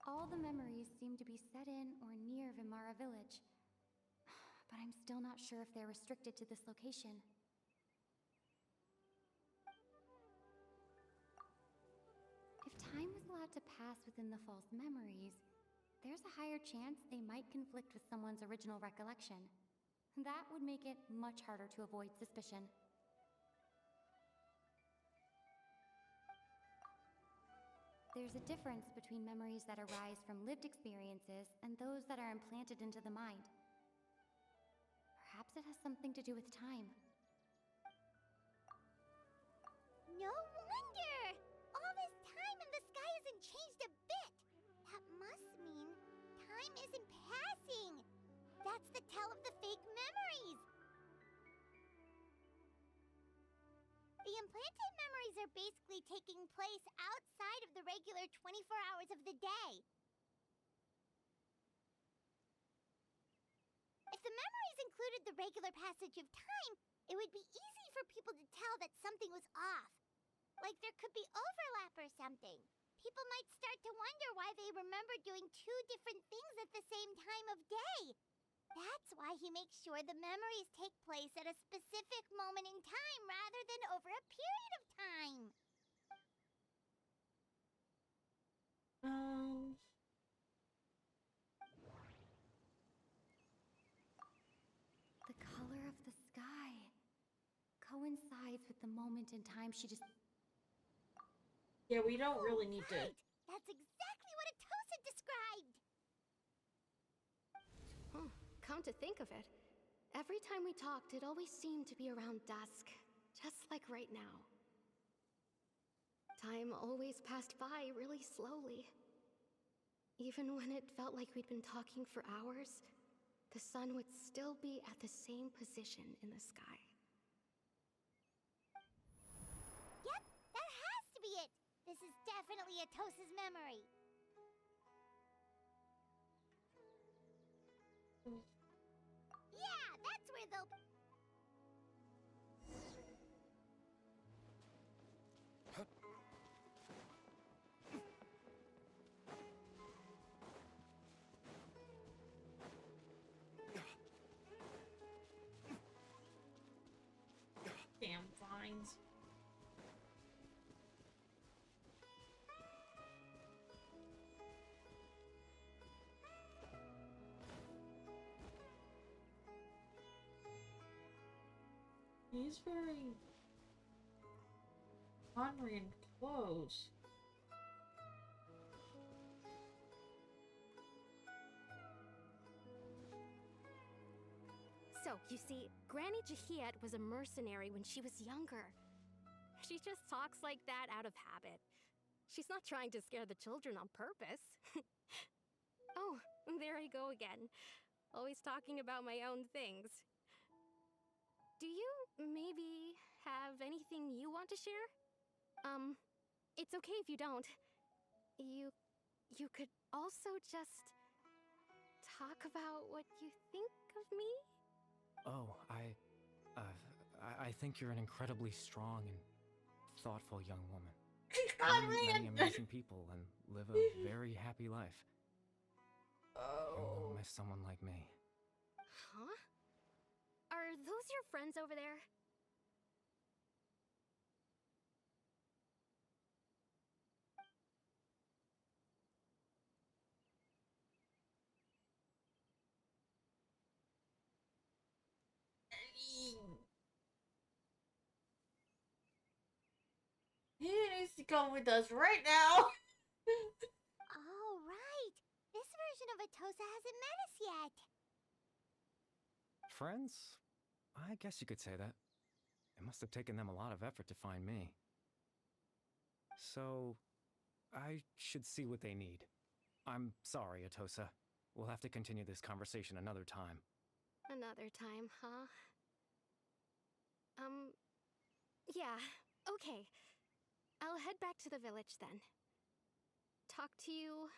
All the memories seem to be set in or near Vimara village. But I'm still not sure if they're restricted to this location. If time was allowed to pass within the false memories, there's a higher chance they might conflict with someone's original recollection. That would make it much harder to avoid suspicion. There's a difference between memories that arise from lived experiences and those that are implanted into the mind. Perhaps it has something to do with time.
No wonder! All this time and the sky hasn't changed a bit! That must mean time isn't passing! That's the tell of the fake memories! The implanted memories are basically taking place outside of the regular 24 hours of the day. If the memories included the regular passage of time, it would be easy for people to tell that something was off. Like there could be overlap or something. People might start to wonder why they remember doing two different things at the same time of day. That's why he makes sure the memories take place at a specific moment in time rather than over a period of time.
The color of the sky coincides with the moment in time she just...
Yeah, we don't really need to...
Right! That's exactly what Atosa described!
Come to think of it, every time we talked, it always seemed to be around dusk, just like right now. Time always passed by really slowly. Even when it felt like we'd been talking for hours, the sun would still be at the same position in the sky.
Yep, that has to be it! This is definitely Atosa's memory. Yeah, that's where they'll...
Damn vines. He's wearing Conrian clothes.
So, you see, Granny Jahiet was a mercenary when she was younger. She just talks like that out of habit. She's not trying to scare the children on purpose. Oh, there I go again. Always talking about my own things. Do you maybe have anything you want to share? It's okay if you don't. You could also just talk about what you think of me?
Oh, I think you're an incredibly strong and thoughtful young woman. You meet many amazing people and live a very happy life. You won't miss someone like me.
Huh? Are those your friends over there?
He needs to come with us right now.
Oh, right! This version of Atosa hasn't met us yet!
Friends? I guess you could say that. It must have taken them a lot of effort to find me. So, I should see what they need. I'm sorry, Atosa. We'll have to continue this conversation another time.
Another time, huh? Yeah, okay. I'll head back to the village then. Talk to you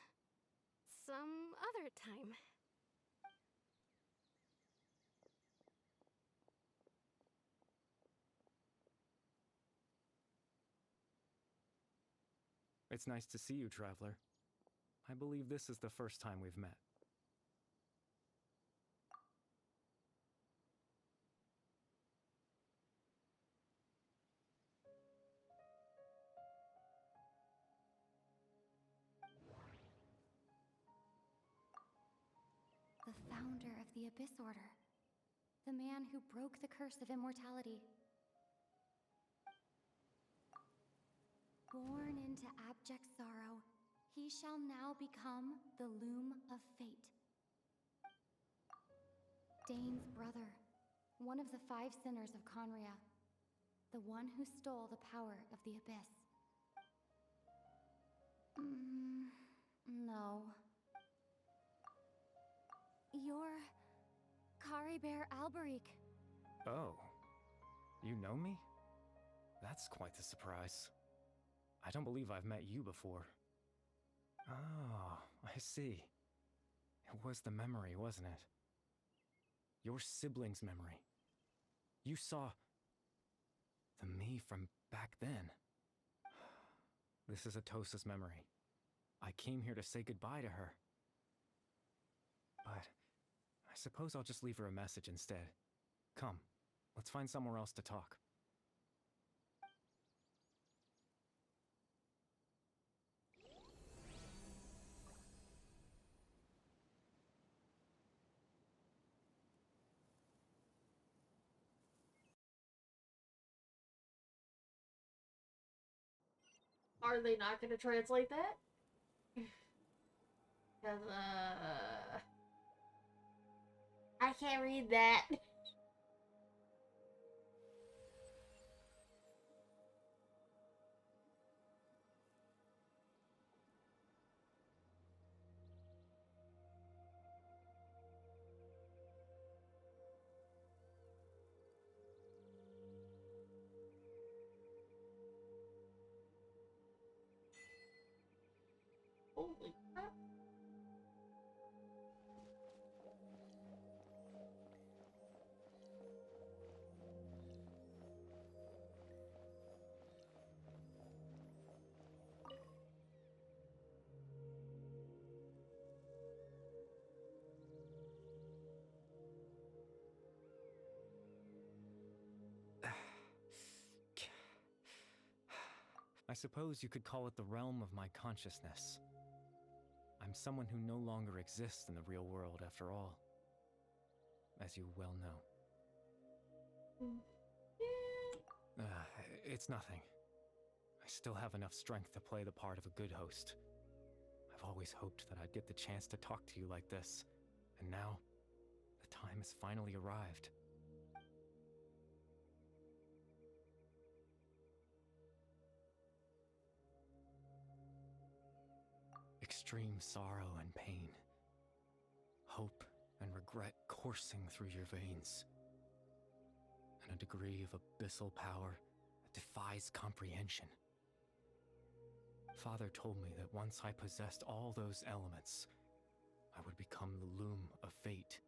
some other time.
It's nice to see you, Traveler. I believe this is the first time we've met.
The founder of the Abyss Order. The man who broke the curse of immortality. Born into abject sorrow, he shall now become the Loom of Fate. Dane's brother, one of the 5 sinners of Conria, the one who stole the power of the Abyss. No. You're Kari Bear Alberic.
Oh. You know me? That's quite the surprise. I don't believe I've met you before. Oh, I see. It was the memory, wasn't it? Your sibling's memory. You saw the me from back then. This is Atosa's memory. I came here to say goodbye to her. But I suppose I'll just leave her a message instead. Come, let's find somewhere else to talk.
Are they not going to translate that? 'Cause, I can't read that. Holy crap.
I suppose you could call it the realm of my consciousness. I'm someone who no longer exists in the real world after all, as you well know. It's nothing. I still have enough strength to play the part of a good host. I've always hoped that I'd get the chance to talk to you like this, and now, the time has finally arrived. Extreme sorrow and pain, hope and regret coursing through your veins, and a degree of abyssal power that defies comprehension. Father told me that once I possessed all those elements, I would become the Loom of Fate,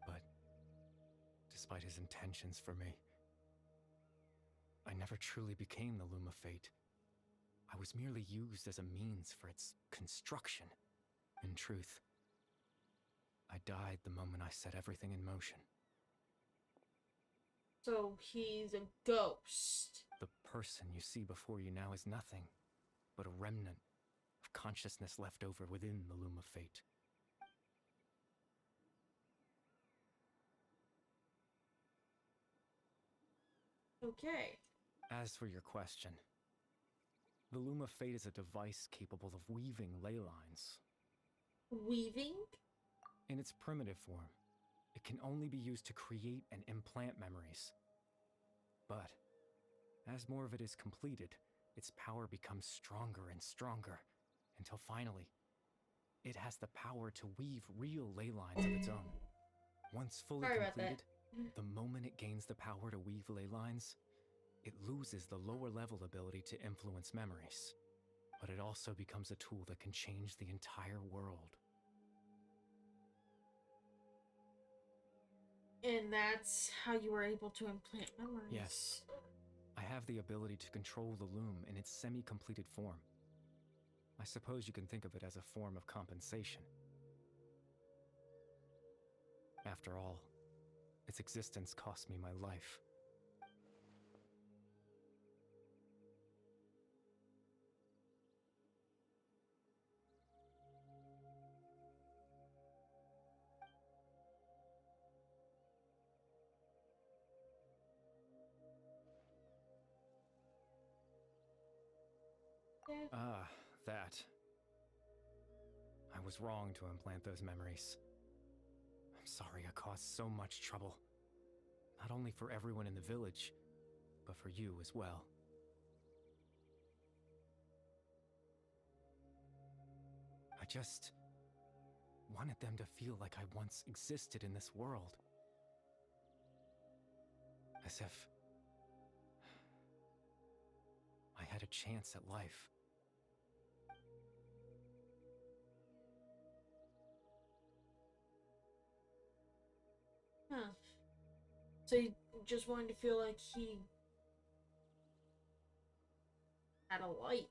but despite his intentions for me, I never truly became the Loom of Fate. I was merely used as a means for its construction. In truth, I died the moment I set everything in motion.
So he's a ghost.
The person you see before you now is nothing but a remnant of consciousness left over within the Loom of Fate.
Okay.
As for your question, the Loom of Fate is a device capable of weaving ley lines.
Weaving?
In its primitive form, it can only be used to create and implant memories. But, as more of it is completed, its power becomes stronger and stronger, until finally, it has the power to weave real ley lines of its own. Once fully
Sorry about that.
completed, the moment it gains the power to weave ley lines, it loses the lower level ability to influence memories. But it also becomes a tool that can change the entire world.
And that's how you were able to implant memories.
Yes. I have the ability to control the loom in its semi-completed form. I suppose you can think of it as a form of compensation. After all, its existence cost me my life. Ah, that. I was wrong to implant those memories. I'm sorry I caused so much trouble. Not only for everyone in the village, but for you as well. I just wanted them to feel like I once existed in this world. As if I had a chance at life.
Huh. So you just wanted to feel like he had a life.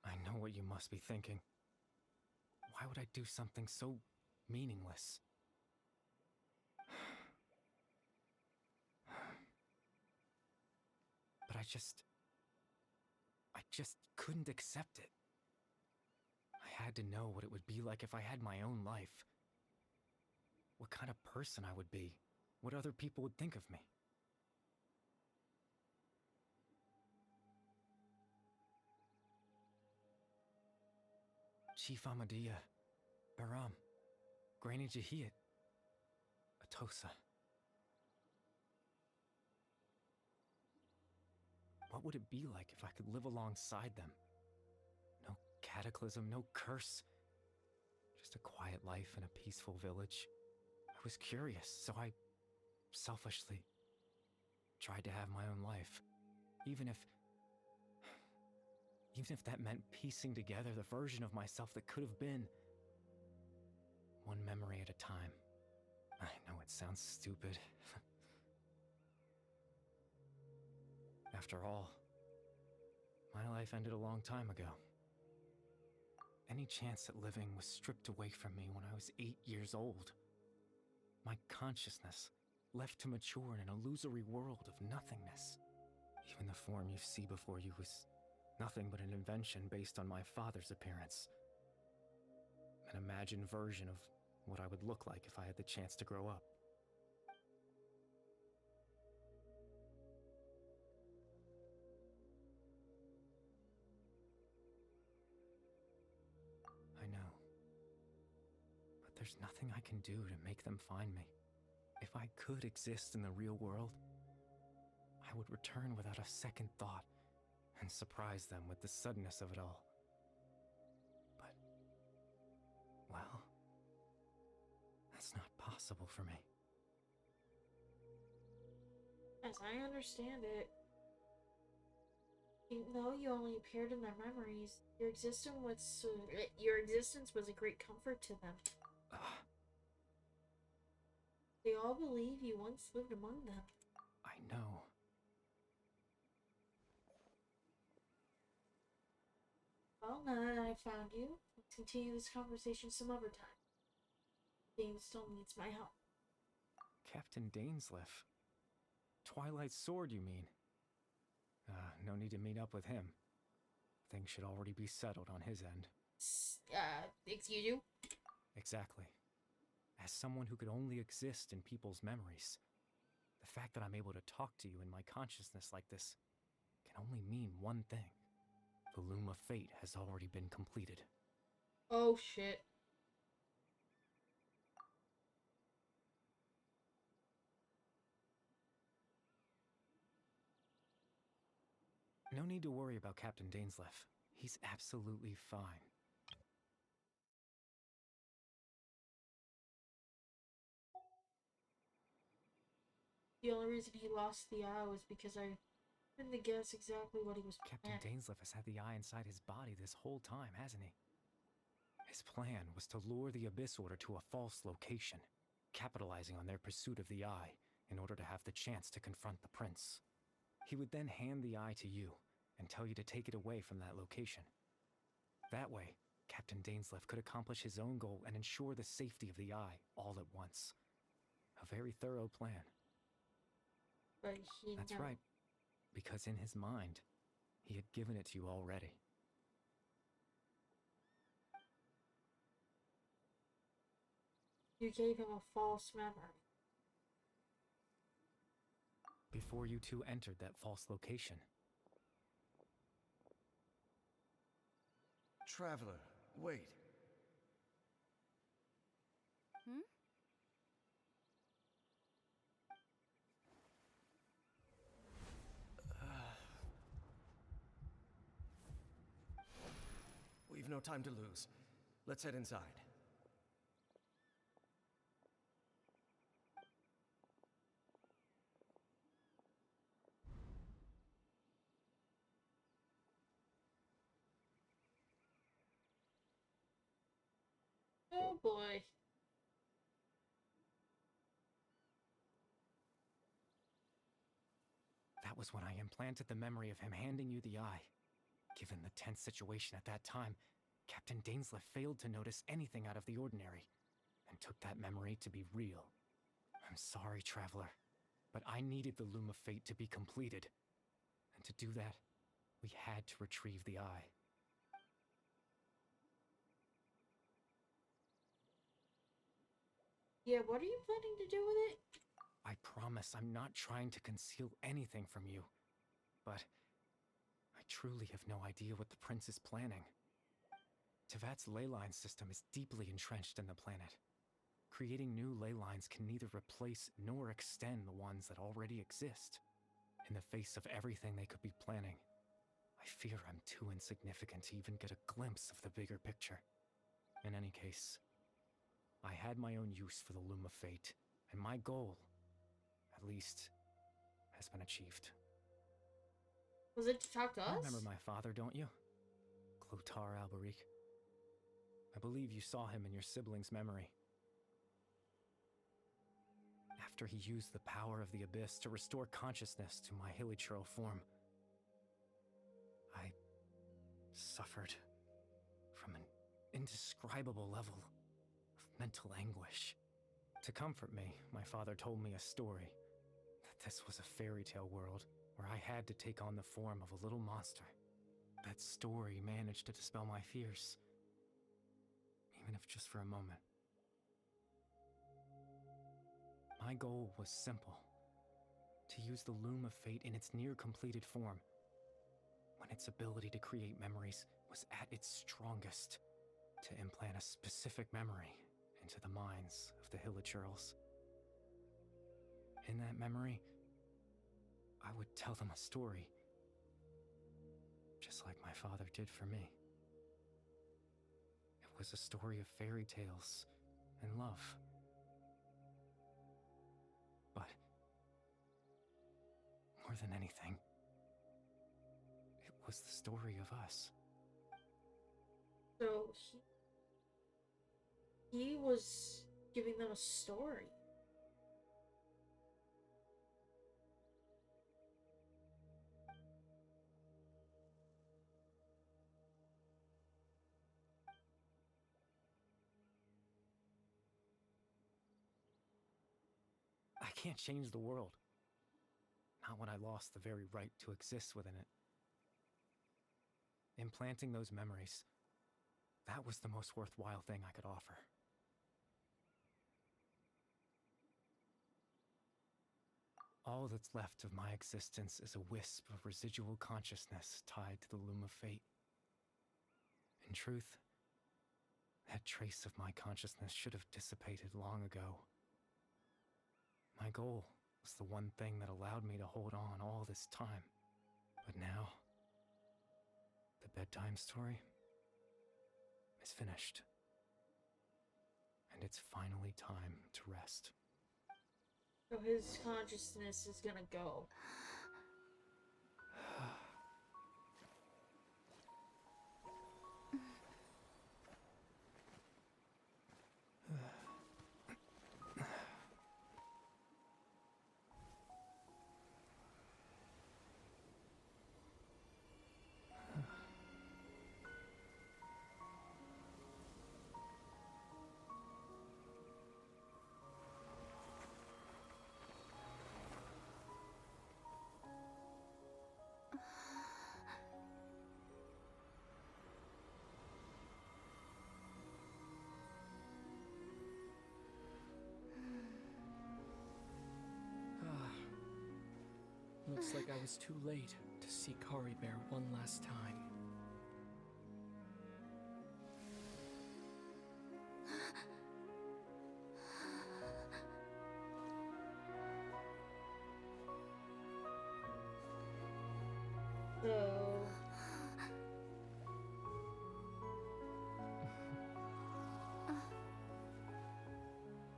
I know what you must be thinking. Why would I do something so meaningless? But I just couldn't accept it. I had to know what it would be like if I had my own life. What kind of person I would be. What other people would think of me. Chief Amadea, Baram, Granny Jahiyat, Atosa. What would it be like if I could live alongside them? No cataclysm, no curse. Just a quiet life in a peaceful village. I was curious, so I selfishly tried to have my own life. Even if that meant piecing together the version of myself that could have been. One memory at a time. I know it sounds stupid. After all, my life ended a long time ago. Any chance at living was stripped away from me when I was 8 years old. My consciousness left to mature in an illusory world of nothingness. Even the form you see before you was nothing but an invention based on my father's appearance. An imagined version of what I would look like if I had the chance to grow up. I know. But there's nothing I can do to make them find me. If I could exist in the real world, I would return without a second thought and surprise them with the suddenness of it all. But, well, that's not possible for me.
As I understand it, even though you only appeared in their memories, your existence was a great comfort to them. They all believe you once lived among them.
I know.
Well, now that I found you, let's continue this conversation some other time. Dane still needs my help.
Captain Dainsleif. Twilight Sword, you mean? No need to meet up with him. Things should already be settled on his end.
Excuse you?
Exactly. As someone who could only exist in people's memories, the fact that I'm able to talk to you in my consciousness like this can only mean one thing. The Loom of Fate has already been completed.
Oh shit.
No need to worry about Captain Dainsleif. He's absolutely fine.
The only reason he lost the eye was because I couldn't guess exactly what he was
Captain
planning.
Dainsleif has had the eye inside his body this whole time, hasn't he? His plan was to lure the Abyss Order to a false location, capitalizing on their pursuit of the eye in order to have the chance to confront the prince. He would then hand the eye to you and tell you to take it away from that location. That way, Captain Dainsleif could accomplish his own goal and ensure the safety of the eye all at once. A very thorough plan.
But he
That's
never...
right, because in his mind, he had given it to you already.
You gave him a false memory.
Before you two entered that false location.
Traveler, wait.
Hmm?
We've no time to lose. Let's head inside.
Oh boy.
That was when I implanted the memory of him handing you the eye. Given the tense situation at that time, Captain Dainsleif failed to notice anything out of the ordinary, and took that memory to be real. I'm sorry, Traveler, but I needed the Loom of Fate to be completed. And to do that, we had to retrieve the eye.
Yeah, what are you planning to do with it?
I promise I'm not trying to conceal anything from you, but I truly have no idea what the Prince is planning. Tevat's ley line system is deeply entrenched in the planet. Creating new ley lines can neither replace nor extend the ones that already exist. In the face of everything they could be planning, I fear I'm too insignificant to even get a glimpse of the bigger picture. In any case, I had my own use for the Loom of Fate, and my goal, at least, has been achieved.
Was it to talk to us?
You remember my father, don't you? Clotar Alberic. I believe you saw him in your sibling's memory. After he used the power of the Abyss to restore consciousness to my hilichurl form, I suffered from an indescribable level of mental anguish. To comfort me, my father told me a story, that this was a fairy tale world where I had to take on the form of a little monster. That story managed to dispel my fears, even if just for a moment. My goal was simple: to use the Loom of Fate in its near-completed form, when its ability to create memories was at its strongest, to implant a specific memory into the minds of the hilichurls. In that memory, I would tell them a story, just like my father did for me. It was a story of fairy tales and love. But more than anything, it was the story of us.
So he was giving them a story.
I can't change the world. Not when I lost the very right to exist within it. Implanting those memories, that was the most worthwhile thing I could offer. All that's left of my existence is a wisp of residual consciousness tied to the Loom of Fate. In truth, that trace of my consciousness should have dissipated long ago. My goal was the one thing that allowed me to hold on all this time. But now, Bedtime Story is finished. And it's finally time to rest.
So his consciousness is gonna go.
Looks like I was too late to see Kari Bear one last time.
So...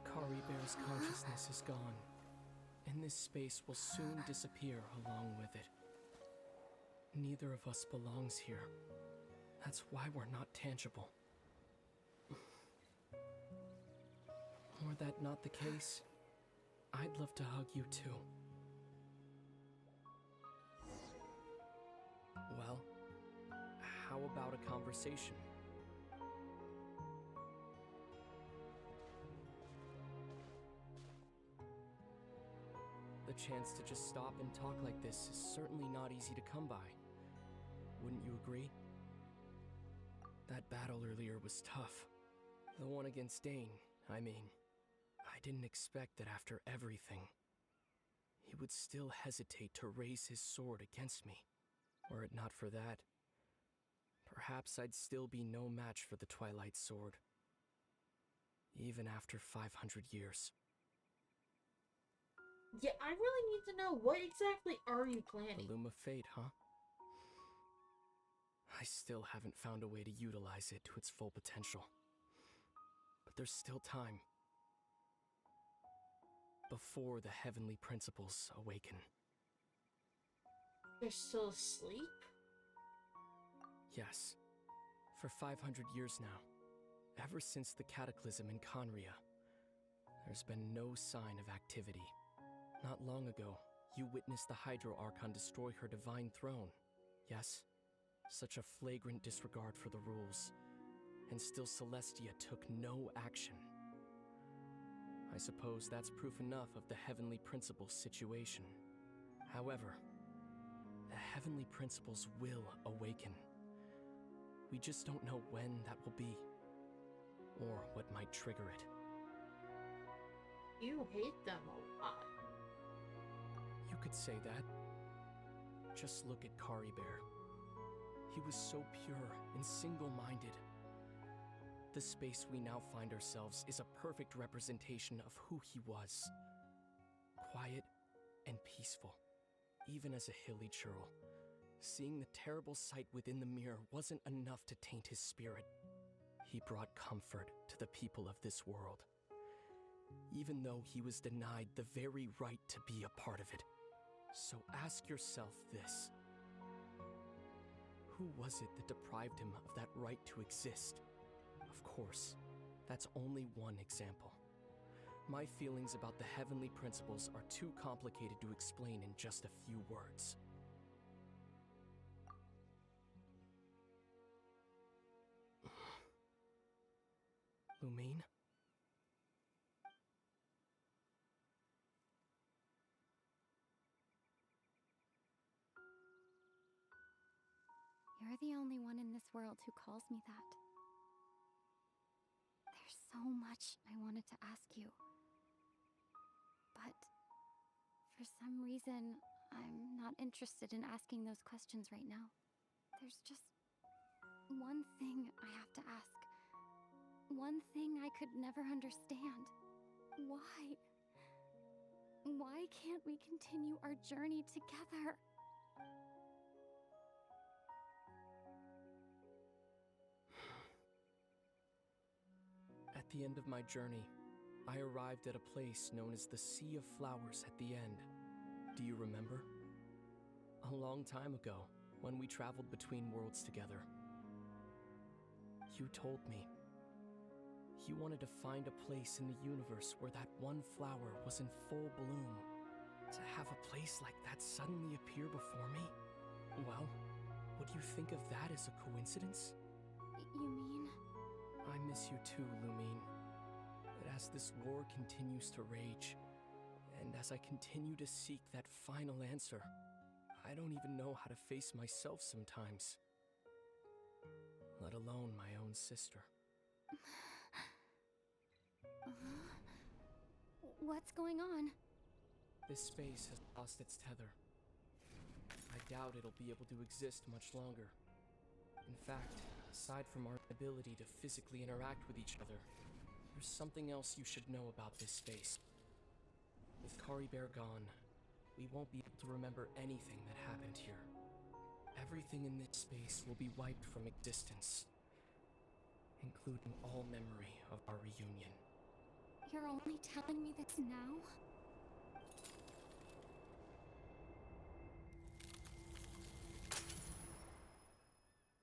Kari Bear's consciousness is gone, and this space will soon disappear along with it. Neither of us belongs here. That's why we're not tangible. Were that not the case, I'd love to hug you too. Well, how about a conversation? The chance to just stop and talk like this is certainly not easy to come by. Wouldn't you agree? That battle earlier was tough. The one against Dane, I mean. I didn't expect that after everything, he would still hesitate to raise his sword against me. Were it not for that, perhaps I'd still be no match for the Twilight Sword. Even after 500 years.
Yeah, I really need to know, what exactly are you planning?
The Loom of Fate, huh? I still haven't found a way to utilize it to its full potential. But there's still time. Before the heavenly principles awaken.
They're still asleep?
Yes. For 500 years now. Ever since the cataclysm in Conria, there's been no sign of activity. Not long ago, you witnessed the Hydro Archon destroy her divine throne. Yes? Such a flagrant disregard for the rules. And still Celestia took no action. I suppose that's proof enough of the Heavenly Principles situation. However, the Heavenly Principles will awaken. We just don't know when that will be, or what might trigger it.
You hate them a lot.
You could say that. Just look at Kari Bear. He was so pure and single-minded. The space we now find ourselves is a perfect representation of who he was. Quiet and peaceful, even as a hilly churl. Seeing the terrible sight within the mirror wasn't enough to taint his spirit. He brought comfort to the people of this world, even though he was denied the very right to be a part of it. So ask yourself this. Who was it that deprived him of that right to exist? Of course, that's only one example. My feelings about the heavenly principles are too complicated to explain in just a few words. Lumine?
You're the only one in this world who calls me that. There's so much I wanted to ask you. But for some reason, I'm not interested in asking those questions right now. There's just one thing I have to ask. One thing I could never understand. Why? Why can't we continue our journey together?
At the end of my journey, I arrived at a place known as the Sea of Flowers at the end. Do you remember? A long time ago, when we traveled between worlds together. You told me you wanted to find a place in the universe where that one flower was in full bloom. To have a place like that suddenly appear before me? Well, would you think of that as a coincidence?
You mean?
I miss you too, Lumine. But as this war continues to rage, and as I continue to seek that final answer, I don't even know how to face myself sometimes. Let alone my own sister.
What's going on?
This space has lost its tether. I doubt it'll be able to exist much longer. In fact, aside from our ability to physically interact with each other, there's something else you should know about this space. With Caribert gone, we won't be able to remember anything that happened here. Everything in this space will be wiped from existence, including all memory of our reunion.
You're only telling me this now?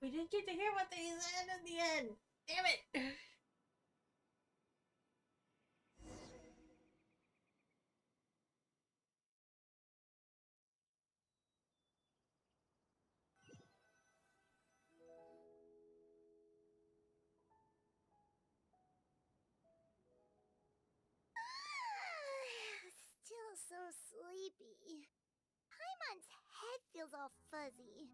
We didn't get to hear what they said at the end. Damn it!
Still so sleepy. Paimon's head feels all fuzzy.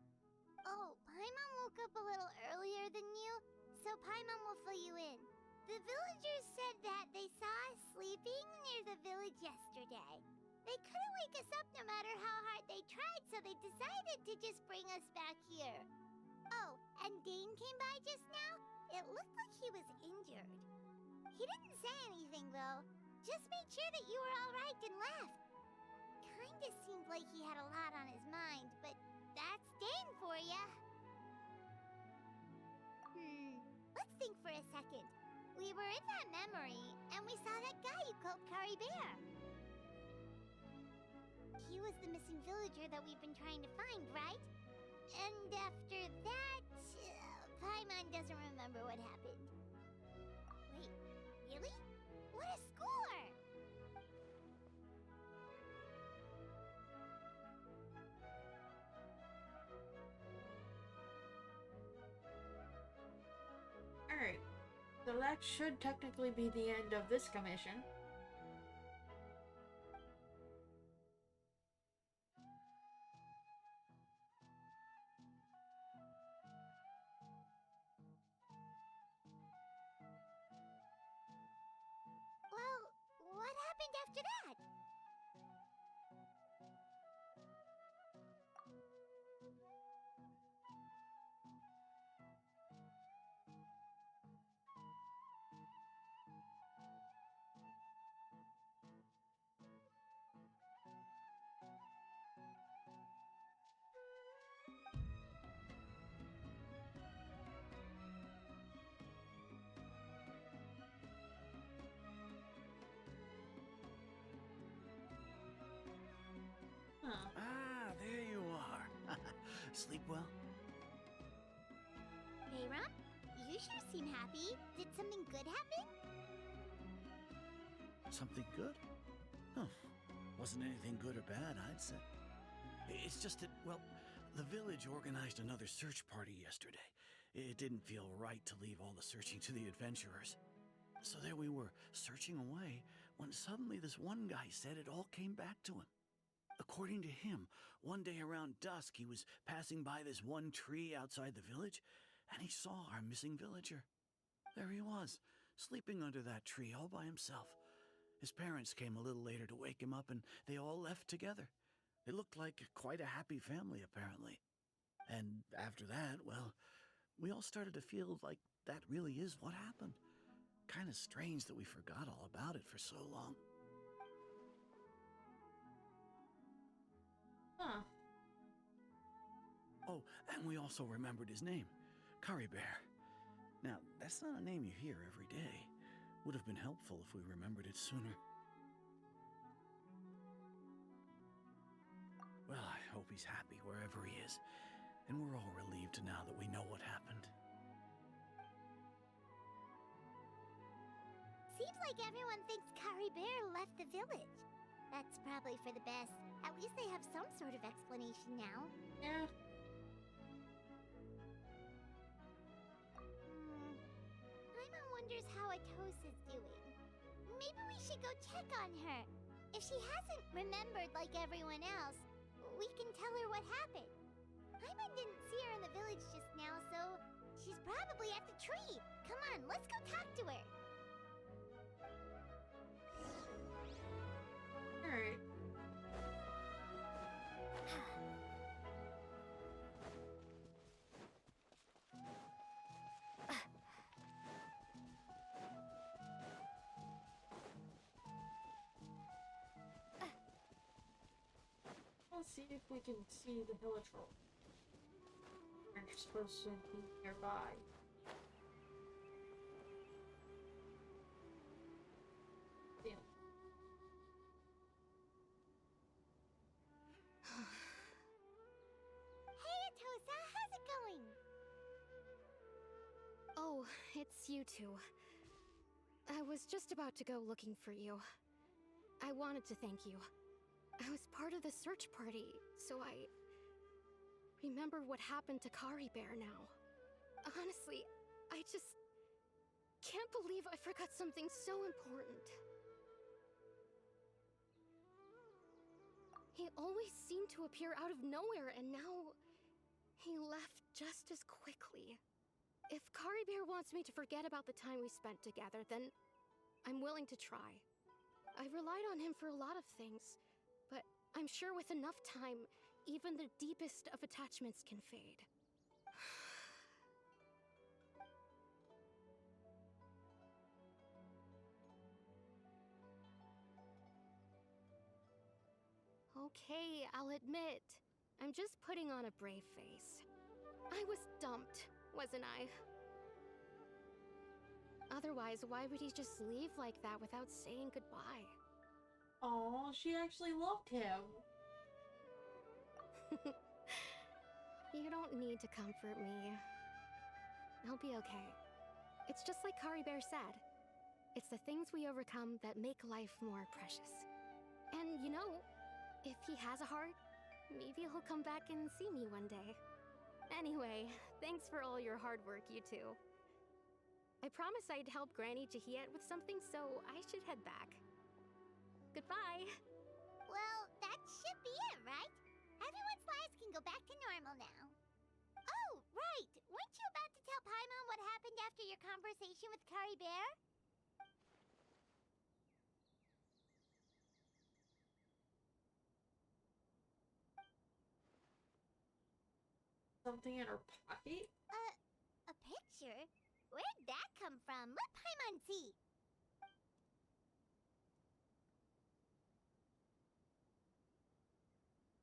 Oh, Paimon woke up a little earlier than you, so Paimon will fill you in. The villagers said that they saw us sleeping near the village yesterday. They couldn't wake us up no matter how hard they tried, so they decided to just bring us back here. Oh, and Dane came by just now. It looked like he was injured. He didn't say anything, though. Just made sure that you were all right and left. Kinda seemed like he had a lot on his mind, but that's Dane for ya. Let's think for a second. We were in that memory, and we saw that guy you called Caribert. He was the missing villager that we've been trying to find, right? And after that, Paimon doesn't remember what happened. Wait, really? What a score!
Alright, so that should technically be the end of this commission.
Well, what happened after that?
Huh.
Ah, there you are. Sleep well?
Hey, Rom? You sure seem happy. Did something good happen?
Something good? Oh, wasn't anything good or bad, I'd say. It's just that, well, the village organized another search party yesterday. It didn't feel right to leave all the searching to the adventurers. So there we were, searching away, when suddenly this one guy said it all came back to him. According to him, one day around dusk he was passing by this one tree outside the village, and he saw our missing villager. There he was, sleeping under that tree all by himself. His parents came a little later to wake him up, and they all left together. It looked like quite a happy family, apparently. And after that, well, we all started to feel like that really is what happened. Kind of strange that we forgot all about it for so long.
Huh.
Oh, and we also remembered his name, Caribert. Now, that's not a name you hear every day. Would have been helpful if we remembered it sooner. Well, I hope he's happy wherever he is, and we're all relieved now that we know what happened.
Seems like everyone thinks Kari Bear left the village. That's probably for the best. At least they have some sort of explanation now.
Yeah.
Paimon wonders how Atosa's doing. Maybe we should go check on her. If she hasn't remembered like everyone else, we can tell her what happened. Paimon didn't see her in the village just now, so she's probably at the tree. Come on, let's go talk to her.
Alright. Let's see if we can see the Hilitroll. We're supposed to be nearby. Yeah.
Hey, Atosa, how's it going?
Oh, it's you two. I was just about to go looking for you. I wanted to thank you. I was part of the search party, so I remember what happened to Kari Bear now. Honestly, I just can't believe I forgot something so important. He always seemed to appear out of nowhere, and now he left just as quickly. If Kari Bear wants me to forget about the time we spent together, then I'm willing to try. I relied on him for a lot of things, but I'm sure with enough time, even the deepest of attachments can fade. Okay, I'll admit, I'm just putting on a brave face. I was dumped, wasn't I? Otherwise, why would he just leave like that without saying goodbye?
Oh, she actually loved him.
You don't need to comfort me. I'll be okay. It's just like Kari Bear said. It's the things we overcome that make life more precious. And you know, if he has a heart, maybe he'll come back and see me one day. Anyway, thanks for all your hard work, you two. I promised I'd help Granny Jahiet with something, so I should head back. Goodbye!
Well, that should be it, right? Everyone's lives can go back to normal now. Oh, right! Weren't you about to tell Paimon what happened after your conversation with Kari Bear?
Something in her pocket?
A picture? Where'd that come from? Let Paimon see.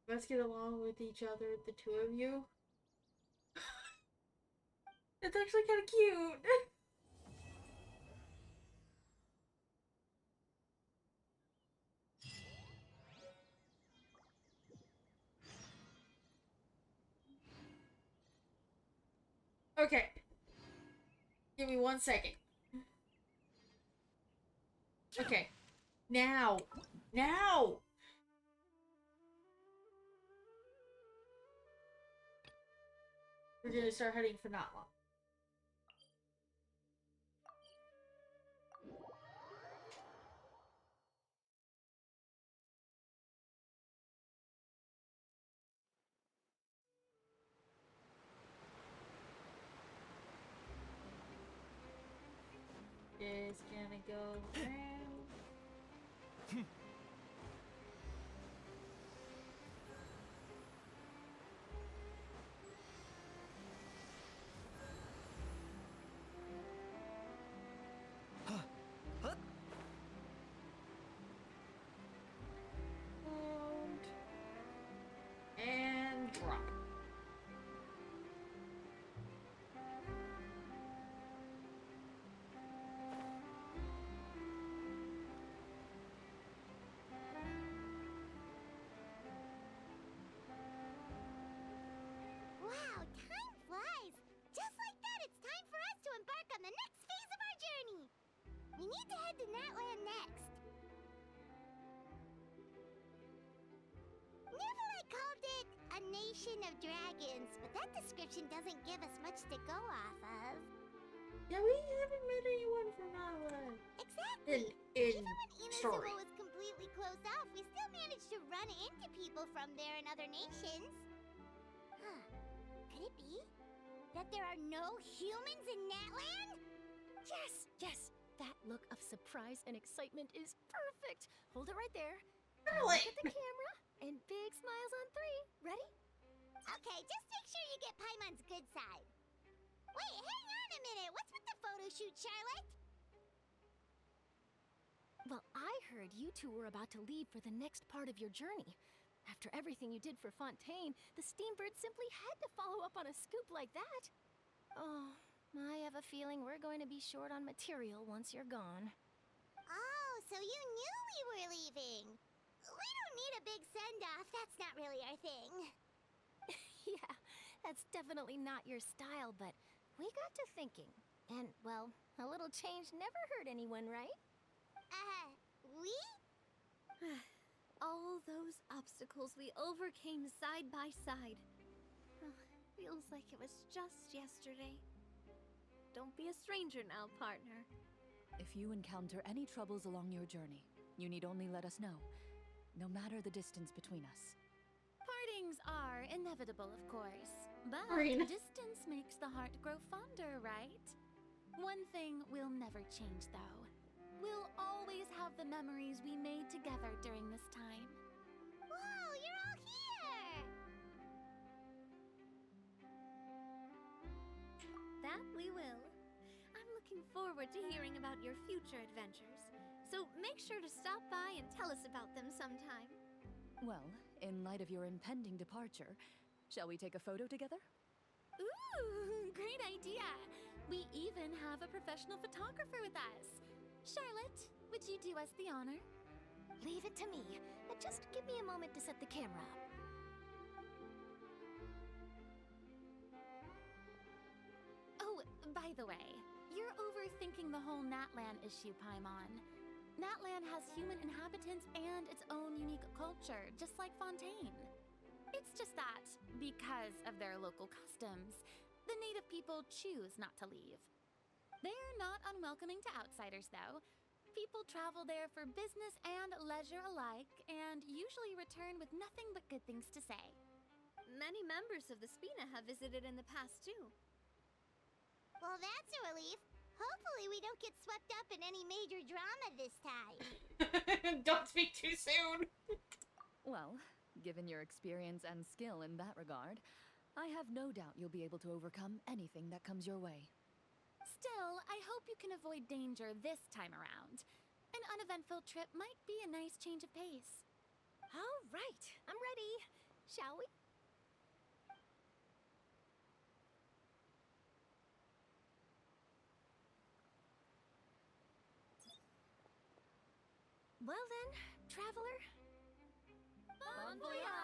Let's get along with each other, the two of you. It's actually kind of cute. Okay. Give me 1 second. Okay. Now! Now! We're gonna start heading for not long. Just gonna go around. And drop.
We need to head to Natland next. Neverland called it a nation of dragons, but that description doesn't give us much to go off of.
Yeah, we haven't met anyone from Natland.
Exactly.
In
Even when
story.
Inazuma was completely closed off, we still managed to run into people from there and other nations. Huh. Could it be that there are no humans in Natland?
Yes, yes. That look of surprise and excitement is perfect. Hold it right there. Now
Really?
look at the camera and big smiles on 3. Ready?
Okay, just make sure you get Paimon's good side. Wait, hang on a minute. What's with the photo shoot, Charlotte?
Well, I heard you two were about to leave for the next part of your journey. After everything you did for Fontaine, the Steambird simply had to follow up on a scoop like that. Oh, I have a feeling we're going to be short on material once you're gone.
Oh, so you knew we were leaving. We don't need a big send-off. That's not really our thing.
Yeah, that's definitely not your style, but we got to thinking. And, well, a little change never hurt anyone, right?
We?
All those obstacles we overcame side by side. Feels like it was just yesterday. Don't be a stranger now, partner.
If you encounter any troubles along your journey, you need only let us know, no matter the distance between us.
Partings are inevitable, of course. But
Marina.
distance makes the heart grow fonder, right? One thing will never change, though. We'll always have the memories we made together during this time.
Whoa, you're all here!
That we will. I'm looking forward to hearing about your future adventures. So make sure to stop by and tell us about them sometime.
Well, in light of your impending departure, shall we take a photo together?
Ooh, great idea! We even have a professional photographer with us. Charlotte, would you do us the honor? Leave it to me. Just give me a moment to set the camera up. Oh, by the way, you're overthinking the whole Natland issue, Paimon. Natland has human inhabitants and its own unique culture, just like Fontaine. It's just that, because of their local customs, the native people choose not to leave. They're not unwelcoming to outsiders, though. People travel there for business and leisure alike, and usually return with nothing but good things to say. Many members of the Spina have visited in the past, too.
Well, that's a relief. Hopefully we don't get swept up in any major drama this time.
Don't speak too soon.
Well, given your experience and skill in that regard, I have no doubt you'll be able to overcome anything that comes your way.
Still, I hope you can avoid danger this time around. An uneventful trip might be a nice change of pace. All right, I'm ready. Shall we? Well then, traveler. Bon voyage!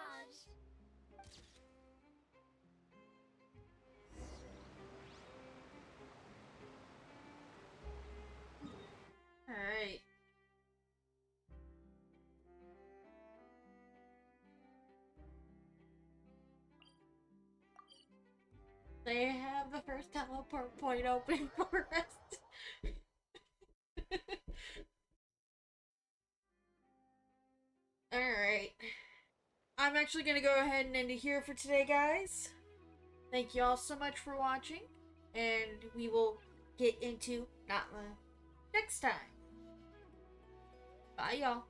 Alright. They have the first teleport point open for us. Alright. I'm actually gonna go ahead and end it here for today, guys. Thank you all so much for watching, and we will get into Natla next time. Bye, y'all.